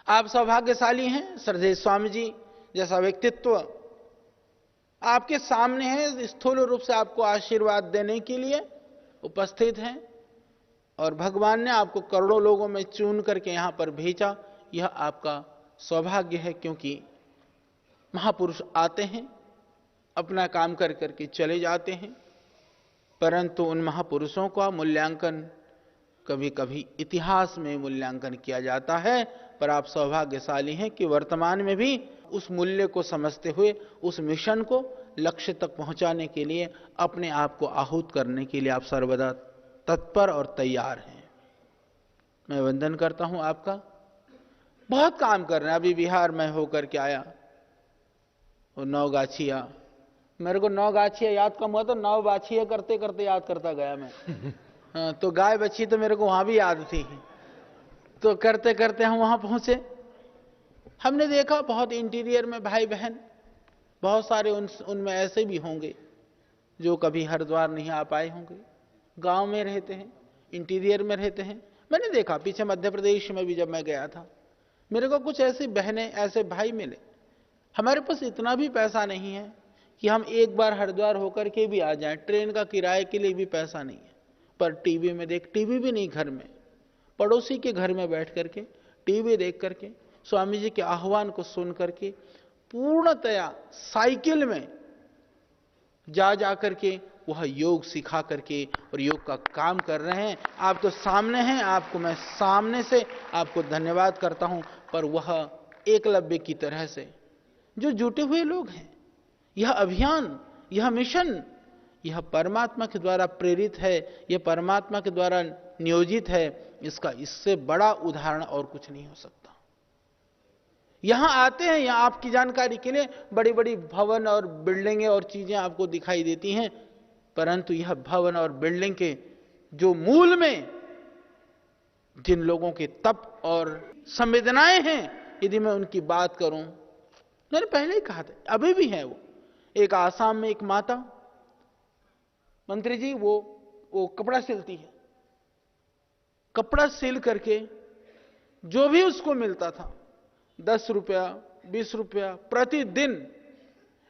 आप सौभाग्यशाली हैं। श्रद्धेय स्वामी जी जैसा व्यक्तित्व आपके सामने है, स्थूल रूप से आपको आशीर्वाद देने के लिए उपस्थित हैं, और भगवान ने आपको करोड़ों लोगों में चुन करके यहां पर भेजा। यह आपका सौभाग्य है, क्योंकि महापुरुष आते हैं, अपना काम कर करके चले जाते हैं, परंतु उन महापुरुषों का मूल्यांकन कभी कभी इतिहास में मूल्यांकन किया जाता है। पर आप सौभाग्यशाली हैं कि वर्तमान में भी उस मूल्य को समझते हुए उस मिशन को लक्ष्य तक पहुंचाने के लिए, अपने आप को आहूत करने के लिए आप सर्वदा तत्पर और तैयार हैं। मैं वंदन करता हूं आपका। बहुत काम कर रहे हैं। अभी बिहार में होकर के आया, वो नौगाछिया, मेरे को नौगाछिया याद कम हुआ तो नौगाछिया करते करते याद करता गया मैं। हाँ, तो गाय बच्ची तो मेरे को वहां भी याद थी, तो करते करते हम वहां पहुंचे। हमने देखा बहुत इंटीरियर में भाई बहन, बहुत सारे उनमें ऐसे भी होंगे जो कभी हरिद्वार नहीं आ पाए होंगे, गांव में रहते हैं, इंटीरियर में रहते हैं। मैंने देखा पीछे मध्य प्रदेश में भी जब मैं गया था, मेरे को कुछ ऐसी बहनें, ऐसे भाई मिले। हमारे पास इतना भी पैसा नहीं है कि हम एक बार हरिद्वार होकर के भी आ जाएं, ट्रेन का किराए के लिए भी पैसा नहीं है। पर टीवी में देख, टीवी भी नहीं घर में, पड़ोसी के घर में बैठ करके टीवी देख करके स्वामी जी के आह्वान को सुन करके पूर्णतया साइकिल में जा जा करके वह योग सिखा करके और योग का काम कर रहे हैं। आप तो सामने हैं, आपको मैं सामने से आपको धन्यवाद करता हूं। पर वह एकलव्य की तरह से जो जुटे हुए लोग हैं, यह अभियान, यह मिशन, यह परमात्मा के द्वारा प्रेरित है, यह परमात्मा के द्वारा नियोजित है। इसका इससे बड़ा उदाहरण और कुछ नहीं हो सकता। यहां आते हैं, यहां आपकी जानकारी के लिए बड़ी बड़ी भवन और बिल्डिंगें और चीजें आपको दिखाई देती हैं, परंतु यह भवन और बिल्डिंग के जो मूल में जिन लोगों के तप और संवेदनाएं हैं, यदि मैं उनकी बात करूं, मैंने पहले ही कहा था, अभी भी है। वो एक आसाम में एक माता मंत्री जी, वो कपड़ा सिलती है। कपड़ा सिल करके जो भी उसको मिलता था, 10 रुपया 20 रुपया प्रतिदिन,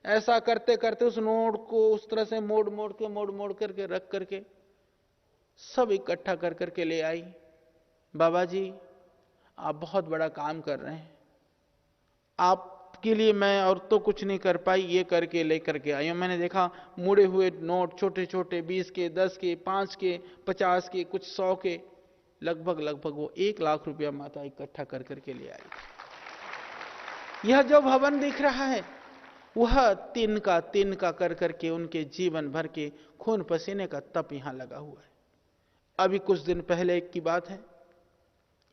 ऐसा करते करते उस नोट को उस तरह से मोड़ मोड़ करके रख करके सब इकट्ठा कर करके ले आई। बाबा जी, आप बहुत बड़ा काम कर रहे हैं, आपकी उसके लिए मैं और तो कुछ नहीं कर पाई, ये करके ले करके आई हूं। मैंने देखा मुड़े हुए नोट छोटे छोटे 20 के, 10 के, 5 के, 50 के, कुछ 100 के, लगभग वो 1 लाख रुपया माता इकट्ठा कर करके ले आई। यह जो भवन दिख रहा है वह तिनका कर करके उनके जीवन भर के खून पसीने का तप यहां लगा हुआ है। अभी कुछ दिन पहले की बात है,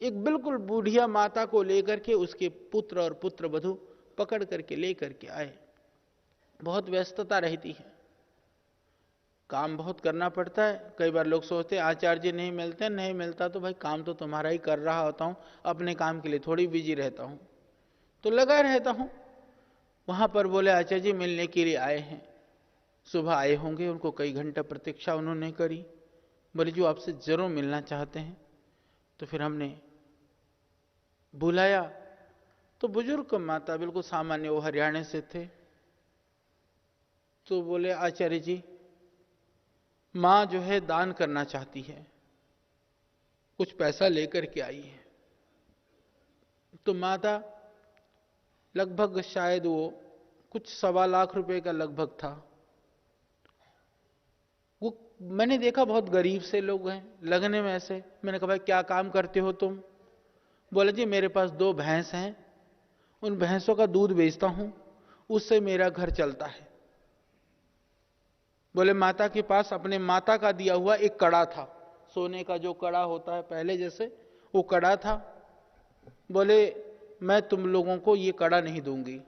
एक बिल्कुल बूढ़िया माता को लेकर के उसके पुत्र और पुत्र वधू पकड़ करके लेकर के आए। बहुत व्यस्तता रहती है, काम बहुत करना पड़ता है। कई बार लोग सोचते हैं आचार्य जी नहीं मिलते, नहीं मिलता तो भाई काम तो तुम्हारा ही कर रहा होता हूं, अपने काम के लिए थोड़ी बिजी रहता हूं, तो लगा रहता हूं। वहां पर बोले आचार्य जी मिलने के लिए आए हैं। सुबह आए होंगे, उनको कई घंटा प्रतीक्षा उन्होंने करी। बोले जो आपसे जरूर मिलना चाहते हैं। तो फिर हमने बुलाया तो बुजुर्ग माता बिल्कुल सामान्य, वो हरियाणा से थे। तो बोले आचार्य जी मां जो है दान करना चाहती है, कुछ पैसा लेकर के आई है। तो माता लगभग शायद वो कुछ 1.25 लाख रुपए का लगभग था। वो मैंने देखा बहुत गरीब से लोग हैं लगने में ऐसे। मैंने कहा भाई क्या काम करते हो तुम? बोले जी मेरे पास 2 भैंस हैं, उन भैंसों का दूध बेचता हूं, उससे मेरा घर चलता है। बोले माता के पास अपने माता का दिया हुआ एक कड़ा था, सोने का जो कड़ा होता है पहले जैसे, वो कड़ा था। बोले मैं तुम लोगों को ये कड़ा नहीं दूंगी।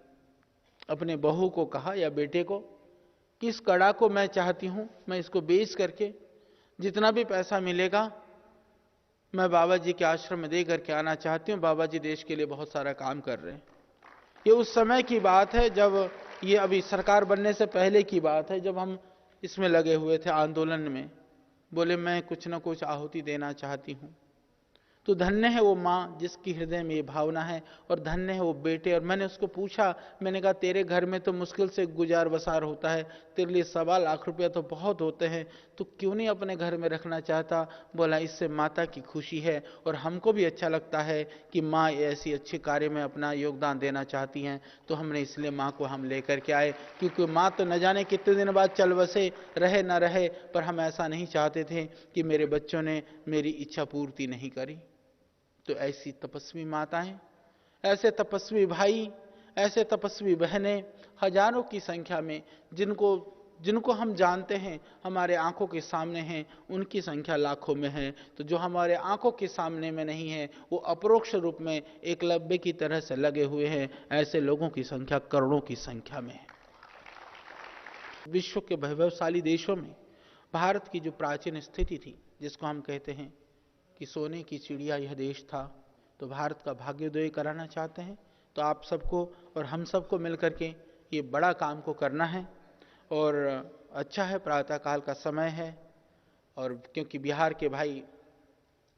अपने बहू को कहा या बेटे को कि इस कड़ा को मैं चाहती हूं, मैं इसको बेच करके जितना भी पैसा मिलेगा मैं बाबा जी के आश्रम में दे करके आना चाहती हूं। बाबा जी देश के लिए बहुत सारा काम कर रहे हैं। ये उस समय की बात है जब, ये अभी सरकार बनने से पहले की बात है, जब हम इसमें लगे हुए थे आंदोलन में। बोले मैं कुछ ना कुछ आहुति देना चाहती हूं। तो धन्य है वो माँ जिसकी हृदय में ये भावना है, और धन्य है वो बेटे। और मैंने उसको पूछा, मैंने कहा तेरे घर में तो मुश्किल से गुजार बसार होता है, तेरे लिए 1.25 लाख रुपया तो बहुत होते हैं, तो क्यों नहीं अपने घर में रखना चाहता? बोला इससे माता की खुशी है और हमको भी अच्छा लगता है कि माँ ऐसी अच्छे कार्य में अपना योगदान देना चाहती हैं। तो हमने इसलिए माँ को हम लेकर के आए, क्योंकि माँ तो न जाने कितने दिन बाद चल बसे, रहे न रहे, पर हम ऐसा नहीं चाहते थे कि मेरे बच्चों ने मेरी इच्छा पूर्ति नहीं करी। तो ऐसी तपस्वी माताएं, ऐसे तपस्वी भाई, ऐसे तपस्वी बहनें हजारों की संख्या में, जिनको हम जानते हैं, हमारे आंखों के सामने हैं, उनकी संख्या लाखों में है। तो जो हमारे आंखों के सामने में नहीं है, वो अपरोक्ष रूप में एकलव्य की तरह से लगे हुए हैं। ऐसे लोगों की संख्या करोड़ों की संख्या में है। विश्व के वैभवशाली देशों में भारत की जो प्राचीन स्थिति थी, जिसको हम कहते हैं कि सोने की चिड़िया यह देश था, तो भारत का भाग्योदय कराना चाहते हैं। तो आप सबको और हम सबको मिलकर के ये बड़ा काम को करना है। और अच्छा है, प्रातःकाल का समय है, और क्योंकि बिहार के भाई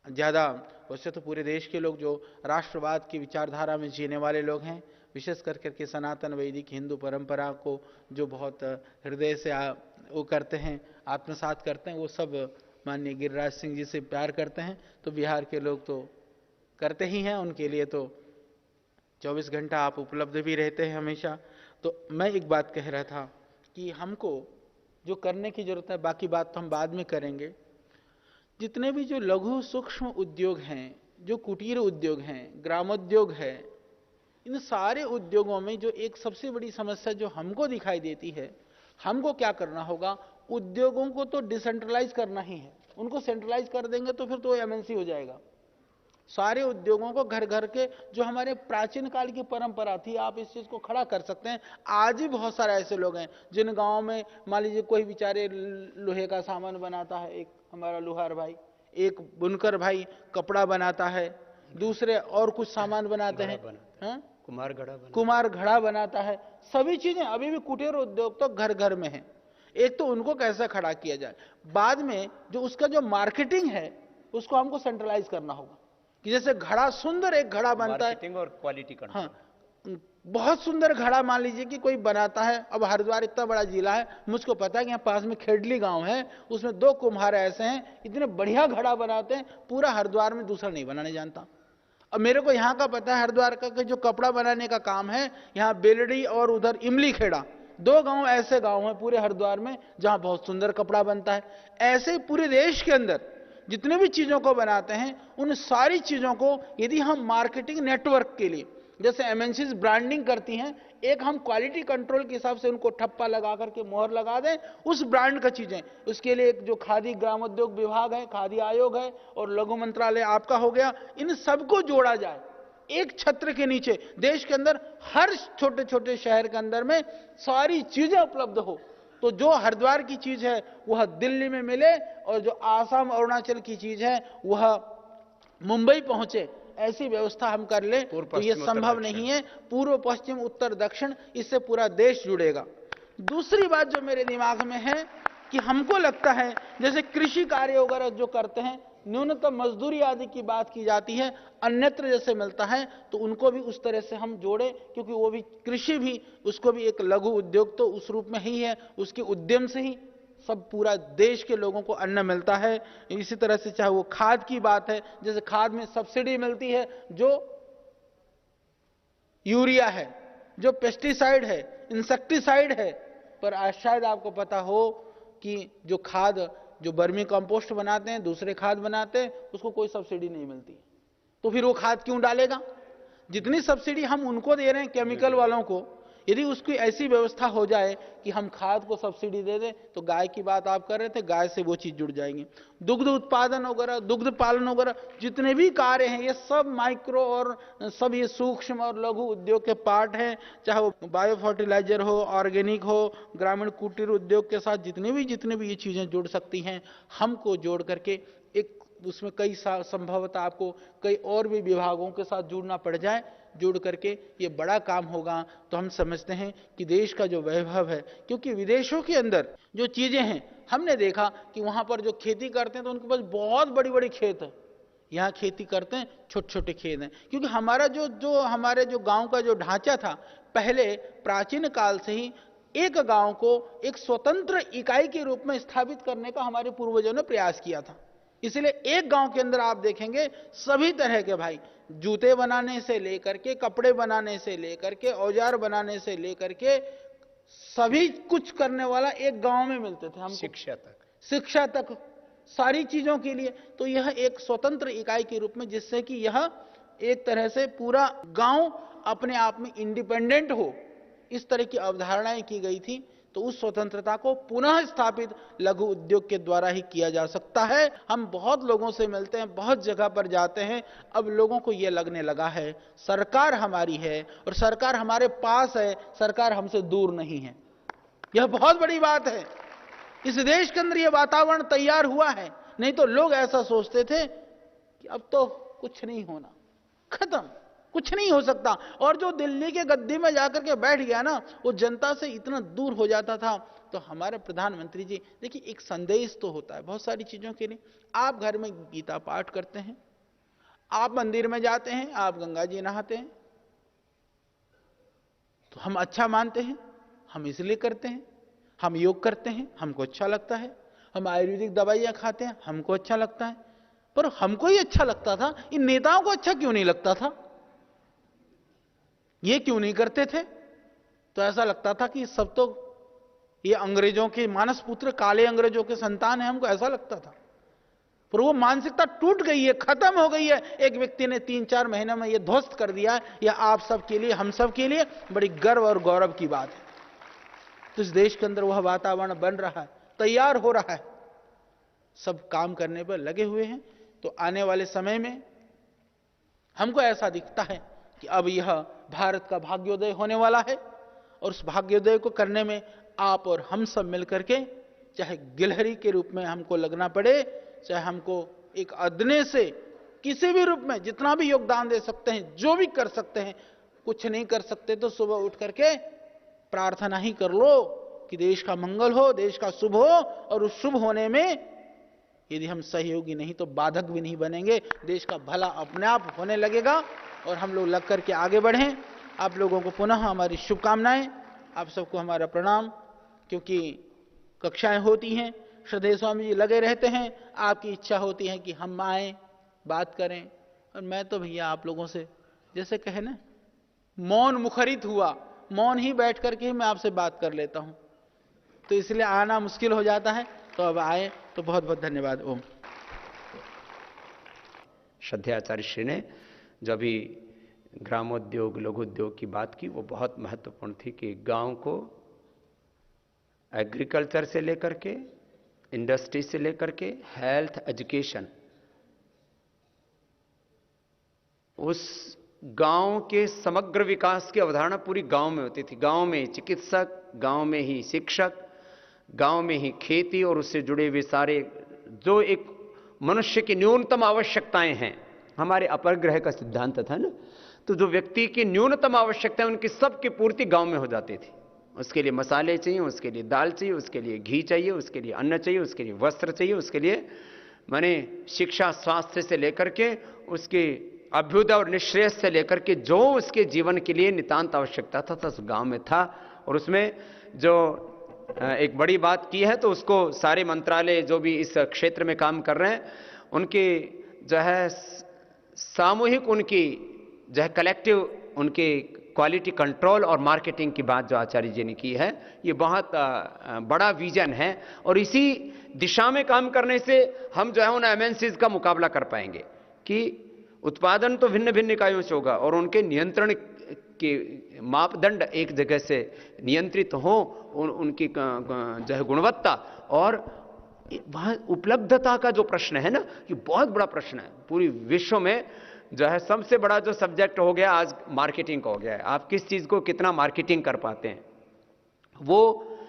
ज़्यादा, वैसे तो पूरे देश के लोग जो राष्ट्रवाद की विचारधारा में जीने वाले लोग हैं, विशेष कर करके सनातन वैदिक हिंदू परंपरा को जो बहुत हृदय से वो करते हैं, आत्मसात करते हैं, वो सब माननीय गिरिराज सिंह जी से प्यार करते हैं। तो बिहार के लोग तो करते ही हैं, उनके लिए तो 24 घंटा आप उपलब्ध भी रहते हैं हमेशा। तो मैं एक बात कह रहा था कि हमको जो करने की जरूरत है, बाकी बात तो हम बाद में करेंगे। जितने भी जो लघु सूक्ष्म उद्योग हैं, जो कुटीर उद्योग हैं, ग्रामोद्योग है, इन सारे उद्योगों में जो एक सबसे बड़ी समस्या जो हमको दिखाई देती है, हमको क्या करना होगा? उद्योगों को तो डिसेंट्रलाइज करना ही है। उनको सेंट्रलाइज कर देंगे तो फिर तो एमएनसी हो जाएगा। सारे उद्योगों को घर घर के, जो हमारे प्राचीन काल की परंपरा थी, आप इस चीज को खड़ा कर सकते हैं। आज भी बहुत सारे ऐसे लोग हैं जिन गांव में मान लीजिए कोई बेचारे लोहे का सामान बनाता है, एक हमारा लोहार भाई, एक बुनकर भाई कपड़ा बनाता है, दूसरे और कुछ सामान बनाते हैं, कुमार घड़ा बनाता है। सभी चीजें अभी भी कुटीर उद्योग तो घर घर में है। एक तो उनको कैसे खड़ा किया जाए, बाद में जो उसका जो मार्केटिंग है उसको हमको सेंट्रलाइज करना होगा। कि जैसे घड़ा, सुंदर एक घड़ा बनता है, मार्केटिंग और क्वालिटी कंट्रोल। हाँ, बहुत सुंदर घड़ा मान लीजिए कि कोई बनाता है। अब हरिद्वार इतना बड़ा जिला है, मुझको पता है कि यहाँ पास में खेडली गांव है, उसमें 2 कुम्हार ऐसे हैं, इतने बढ़िया घड़ा बनाते हैं, पूरा हरिद्वार में दूसरा नहीं बनाने जानता। अब मेरे को यहाँ का पता है, हरिद्वार का जो कपड़ा बनाने का काम है, यहाँ बेलड़ी और उधर इमली खेड़ा, 2 गांव ऐसे गांव हैं पूरे हरिद्वार में जहां बहुत सुंदर कपड़ा बनता है। ऐसे पूरे देश के अंदर जितने भी चीजों को बनाते हैं, उन सारी चीजों को यदि हम मार्केटिंग नेटवर्क के लिए, जैसे एमएनसीज ब्रांडिंग करती हैं, एक हम क्वालिटी कंट्रोल के हिसाब से उनको ठप्पा लगा करके मोहर लगा दें उस ब्रांड का चीजें, उसके लिए एक जो खादी ग्रामोद्योग विभाग है, खादी आयोग है और लघु मंत्रालय आपका हो गया, इन सबको जोड़ा जाए एक छत्र के नीचे। देश के अंदर हर छोटे छोटे शहर के अंदर में सारी चीजें उपलब्ध हो, तो जो हरिद्वार की चीज है वह दिल्ली में मिले और जो आसाम अरुणाचल की चीज है वह मुंबई पहुंचे, ऐसी व्यवस्था हम कर लें तो ये संभव नहीं है। पूर्व पश्चिम उत्तर दक्षिण, इससे पूरा देश जुड़ेगा। दूसरी बात जो मेरे दिमाग में है कि हमको लगता है जैसे कृषि कार्य वगैरह जो करते हैं, न्यूनतम मजदूरी आदि की बात की जाती है, अन्यत्र जैसे मिलता है तो उनको भी उस तरह से हम जोड़ें, क्योंकि वो भी कृषि भी, उसको भी एक लघु उद्योग तो उस रूप में ही है, उसके उद्यम से ही सब पूरा देश के लोगों को अन्न मिलता है। इसी तरह से चाहे वो खाद की बात है, जैसे खाद में सब्सिडी मिलती है, जो यूरिया है, जो पेस्टिसाइड है, इंसेक्टिसाइड है, पर आज शायद आपको पता हो कि जो खाद, जो बर्मी कंपोस्ट बनाते हैं, दूसरे खाद बनाते हैं, उसको कोई सब्सिडी नहीं मिलती, तो फिर वो खाद क्यों डालेगा? जितनी सब्सिडी हम उनको दे रहे हैं केमिकल वालों को, यदि उसकी ऐसी व्यवस्था हो जाए कि हम खाद को सब्सिडी दे दें, तो गाय की बात आप कर रहे थे, गाय से वो चीज जुड़ जाएंगी। दुग्ध उत्पादन वगैरह, दुग्ध पालन वगैरह जितने भी कार्य हैं, ये सब माइक्रो और सब ये सूक्ष्म और लघु उद्योग के पार्ट हैं, चाहे वो बायो फर्टिलाइजर हो, ऑर्गेनिक हो, ग्रामीण कुटीर उद्योग के साथ जितने भी ये चीजें जुड़ सकती हैं, हमको जोड़ करके एक उसमें कई संभवतः आपको कई और भी विभागों के साथ जुड़ना पड़ जाए, जुड़ करके ये बड़ा काम होगा, तो हम समझते हैं कि देश का जो वैभव है, क्योंकि विदेशों के अंदर जो चीजें हैं, हमने देखा कि वहां पर जो खेती करते हैं तो उनके पास बहुत बड़ी बड़ी खेत है, यहाँ खेती करते हैं छोटे छोटे खेत हैं, क्योंकि हमारा हमारे जो गांव का जो ढांचा था, पहले प्राचीन काल से ही एक गांव को एक स्वतंत्र इकाई के रूप में स्थापित करने का हमारे पूर्वजों ने प्रयास किया था। इसलिए एक गांव के अंदर आप देखेंगे सभी तरह के भाई, जूते बनाने से लेकर के, कपड़े बनाने से लेकर के, औजार बनाने से लेकर के, सभी कुछ करने वाला एक गांव में मिलते थे। हम शिक्षा तक सारी चीजों के लिए, तो यह एक स्वतंत्र इकाई के रूप में, जिससे कि यह एक तरह से पूरा गांव अपने आप में इंडिपेंडेंट हो, इस तरह की अवधारणाएं की गई थी। तो उस स्वतंत्रता को पुनः स्थापित लघु उद्योग के द्वारा ही किया जा सकता है। हम बहुत लोगों से मिलते हैं, बहुत जगह पर जाते हैं, अब लोगों को यह लगने लगा है सरकार हमारी है और सरकार हमारे पास है, सरकार हमसे दूर नहीं है। यह बहुत बड़ी बात है। इस देश के अंदर यह वातावरण तैयार हुआ है, नहीं तो लोग ऐसा सोचते थे कि अब तो कुछ नहीं होना, खत्म, कुछ नहीं हो सकता। और जो दिल्ली के गद्दी में जाकर के बैठ गया ना, वो जनता से इतना दूर हो जाता था। तो हमारे प्रधानमंत्री जी, देखिए एक संदेश तो होता है बहुत सारी चीजों के लिए। आप घर में गीता पाठ करते हैं, आप मंदिर में जाते हैं, आप गंगा जी नहाते हैं, तो हम अच्छा मानते हैं, हम इसलिए करते हैं। हम योग करते हैं, हमको अच्छा लगता है। हम आयुर्वेदिक दवाइयां खाते हैं, हमको अच्छा लगता है। पर हमको ही अच्छा लगता था, इन नेताओं को अच्छा क्यों नहीं लगता था? ये क्यों नहीं करते थे? तो ऐसा लगता था कि सब तो ये अंग्रेजों के मानस पुत्र, काले अंग्रेजों के संतान है, हमको ऐसा लगता था। पर वो मानसिकता टूट गई है, खत्म हो गई है। एक व्यक्ति ने 3-4 महीने में ये ध्वस्त कर दिया है। यह आप सब के लिए, हम सब के लिए बड़ी गर्व और गौरव की बात है। तो इस देश के अंदर वह वातावरण बन रहा है, तैयार हो रहा है, सब काम करने पर लगे हुए हैं। तो आने वाले समय में हमको ऐसा दिखता है कि अब यह भारत का भाग्योदय होने वाला है, और उस भाग्योदय को करने में आप और हम सब मिलकर के, चाहे गिलहरी के रूप में हमको लगना पड़े, चाहे हमको एक अदने से किसी भी रूप में जितना भी योगदान दे सकते हैं, जो भी कर सकते हैं। कुछ नहीं कर सकते तो सुबह उठ करके प्रार्थना ही कर लो कि देश का मंगल हो, देश का शुभ हो, और उस शुभ होने में यदि हम सहयोगी नहीं तो बाधक भी नहीं बनेंगे। देश का भला अपने आप होने लगेगा और हम लोग लग करके आगे बढ़ें। आप लोगों को पुनः हमारी शुभकामनाएं, आप सबको हमारा प्रणाम। क्योंकि कक्षाएं होती हैं, श्रद्धेय स्वामी जी लगे रहते हैं, आपकी इच्छा होती है कि हम आए, बात करें, और मैं तो भैया आप लोगों से जैसे कहे ना, मौन मुखरित हुआ, मौन ही बैठ करके ही मैं आपसे बात कर लेता हूं, तो इसलिए आना मुश्किल हो जाता है। तो अब आए तो बहुत बहुत धन्यवाद। ओम। श्रद्धेय आचार्य श्री ने जो अभी ग्रामोद्योग लघु उद्योग की बात की, वो बहुत महत्वपूर्ण थी कि गांव को एग्रीकल्चर से लेकर के, इंडस्ट्री से लेकर के, हेल्थ, एजुकेशन, उस गांव के समग्र विकास की अवधारणा पूरी गांव में होती थी। गांव में ही चिकित्सक, गांव में ही शिक्षक, गांव में ही खेती और उससे जुड़े हुए सारे जो एक मनुष्य की न्यूनतम आवश्यकताएं हैं, हमारे अपर ग्रह का सिद्धांत था ना, तो जो व्यक्ति की न्यूनतम आवश्यकताएं उनकी सबकी पूर्ति गांव में हो जाती थी। उसके लिए मसाले चाहिए, उसके लिए दाल चाहिए, उसके लिए घी चाहिए, उसके लिए अन्न चाहिए, उसके लिए वस्त्र चाहिए, उसके लिए माने शिक्षा स्वास्थ्य से लेकर के उसके अभ्युदय और निःश्रेयस से लेकर के जो उसके जीवन के लिए नितांत आवश्यकता था उस गांव में था। और उसमें जो एक बड़ी बात की है, तो उसको सारे मंत्रालय जो भी इस क्षेत्र में काम कर रहे हैं उनकी जो है सामूहिक, उनकी जो है कलेक्टिव, उनके क्वालिटी कंट्रोल और मार्केटिंग की बात जो आचार्य जी ने की है, ये बहुत बड़ा विजन है। और इसी दिशा में काम करने से हम जो है उन एमएनसीज का मुकाबला कर पाएंगे कि उत्पादन तो भिन्न भिन्न इकाइयों से होगा और उनके नियंत्रण के मापदंड एक जगह से नियंत्रित हो, उनकी जो है गुणवत्ता और वहां उपलब्धता का जो प्रश्न है ना, ये बहुत बड़ा प्रश्न है। पूरी विश्व में जो है सबसे बड़ा जो सब्जेक्ट हो गया आज मार्केटिंग का हो गया है। आप किस चीज को कितना मार्केटिंग कर पाते हैं, वो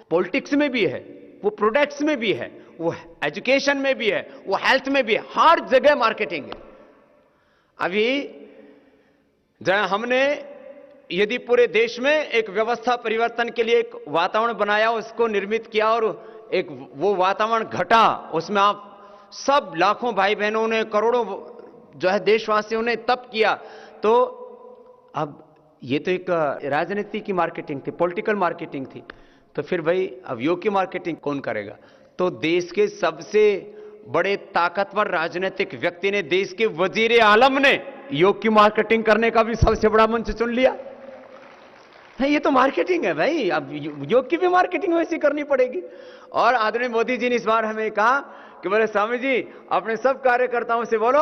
पॉलिटिक्स में भी है, वो प्रोडक्ट्स में भी है, वो एजुकेशन में भी है, वो हेल्थ में भी है, हर जगह मार्केटिंग है। अभी जहां हमने यदि पूरे देश में एक व्यवस्था परिवर्तन के लिए एक वातावरण बनाया, उसको निर्मित किया और एक वो वातावरण घटा, उसमें आप सब लाखों भाई बहनों ने, करोड़ों जो है देशवासियों ने तप किया, तो अब ये तो एक राजनीति की मार्केटिंग थी, पॉलिटिकल मार्केटिंग थी, तो फिर भाई अब योग की मार्केटिंग कौन करेगा? तो देश के सबसे बड़े ताकतवर राजनीतिक व्यक्ति ने, देश के वजीर आलम ने योग की मार्केटिंग करने का भी सबसे बड़ा मंच चुन लिया। ये तो मार्केटिंग है भाई, अब योग की भी मार्केटिंग वैसी करनी पड़ेगी। और आदरणीय मोदी जी ने इस बार हमें कहा कि बोले स्वामी जी अपने सब कार्यकर्ताओं से बोलो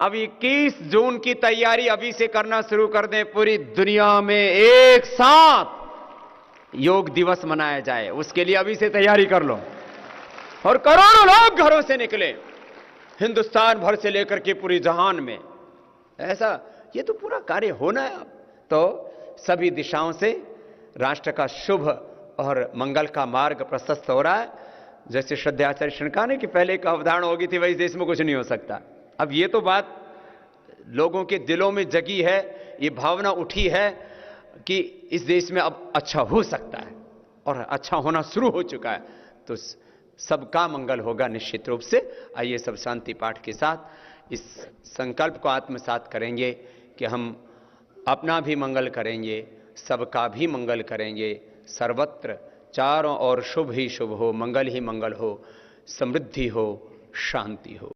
अब 21 जून की तैयारी अभी से करना शुरू कर दें, पूरी दुनिया में एक साथ योग दिवस मनाया जाए, उसके लिए अभी से तैयारी कर लो। और करोड़ों लोग घरों से निकले, हिंदुस्तान भर से लेकर के पूरी जहान में, ऐसा ये तो पूरा कार्य होना है। तो सभी दिशाओं से राष्ट्र का शुभ और मंगल का मार्ग प्रशस्त हो रहा है। जैसे श्रद्धेय आचार्य शंका ने कि पहले एक अवधारणा होगी थी वही देश में कुछ नहीं हो सकता, अब ये तो बात लोगों के दिलों में जगी है, ये भावना उठी है कि इस देश में अब अच्छा हो सकता है और अच्छा होना शुरू हो चुका है। तो सबका मंगल होगा निश्चित रूप से। आइए सब शांति पाठ के साथ इस संकल्प को आत्मसात करेंगे कि हम अपना भी मंगल करेंगे, सबका भी मंगल करेंगे, सर्वत्र चारों ओर शुभ ही शुभ हो, मंगल ही मंगल हो, समृद्धि हो, शांति हो।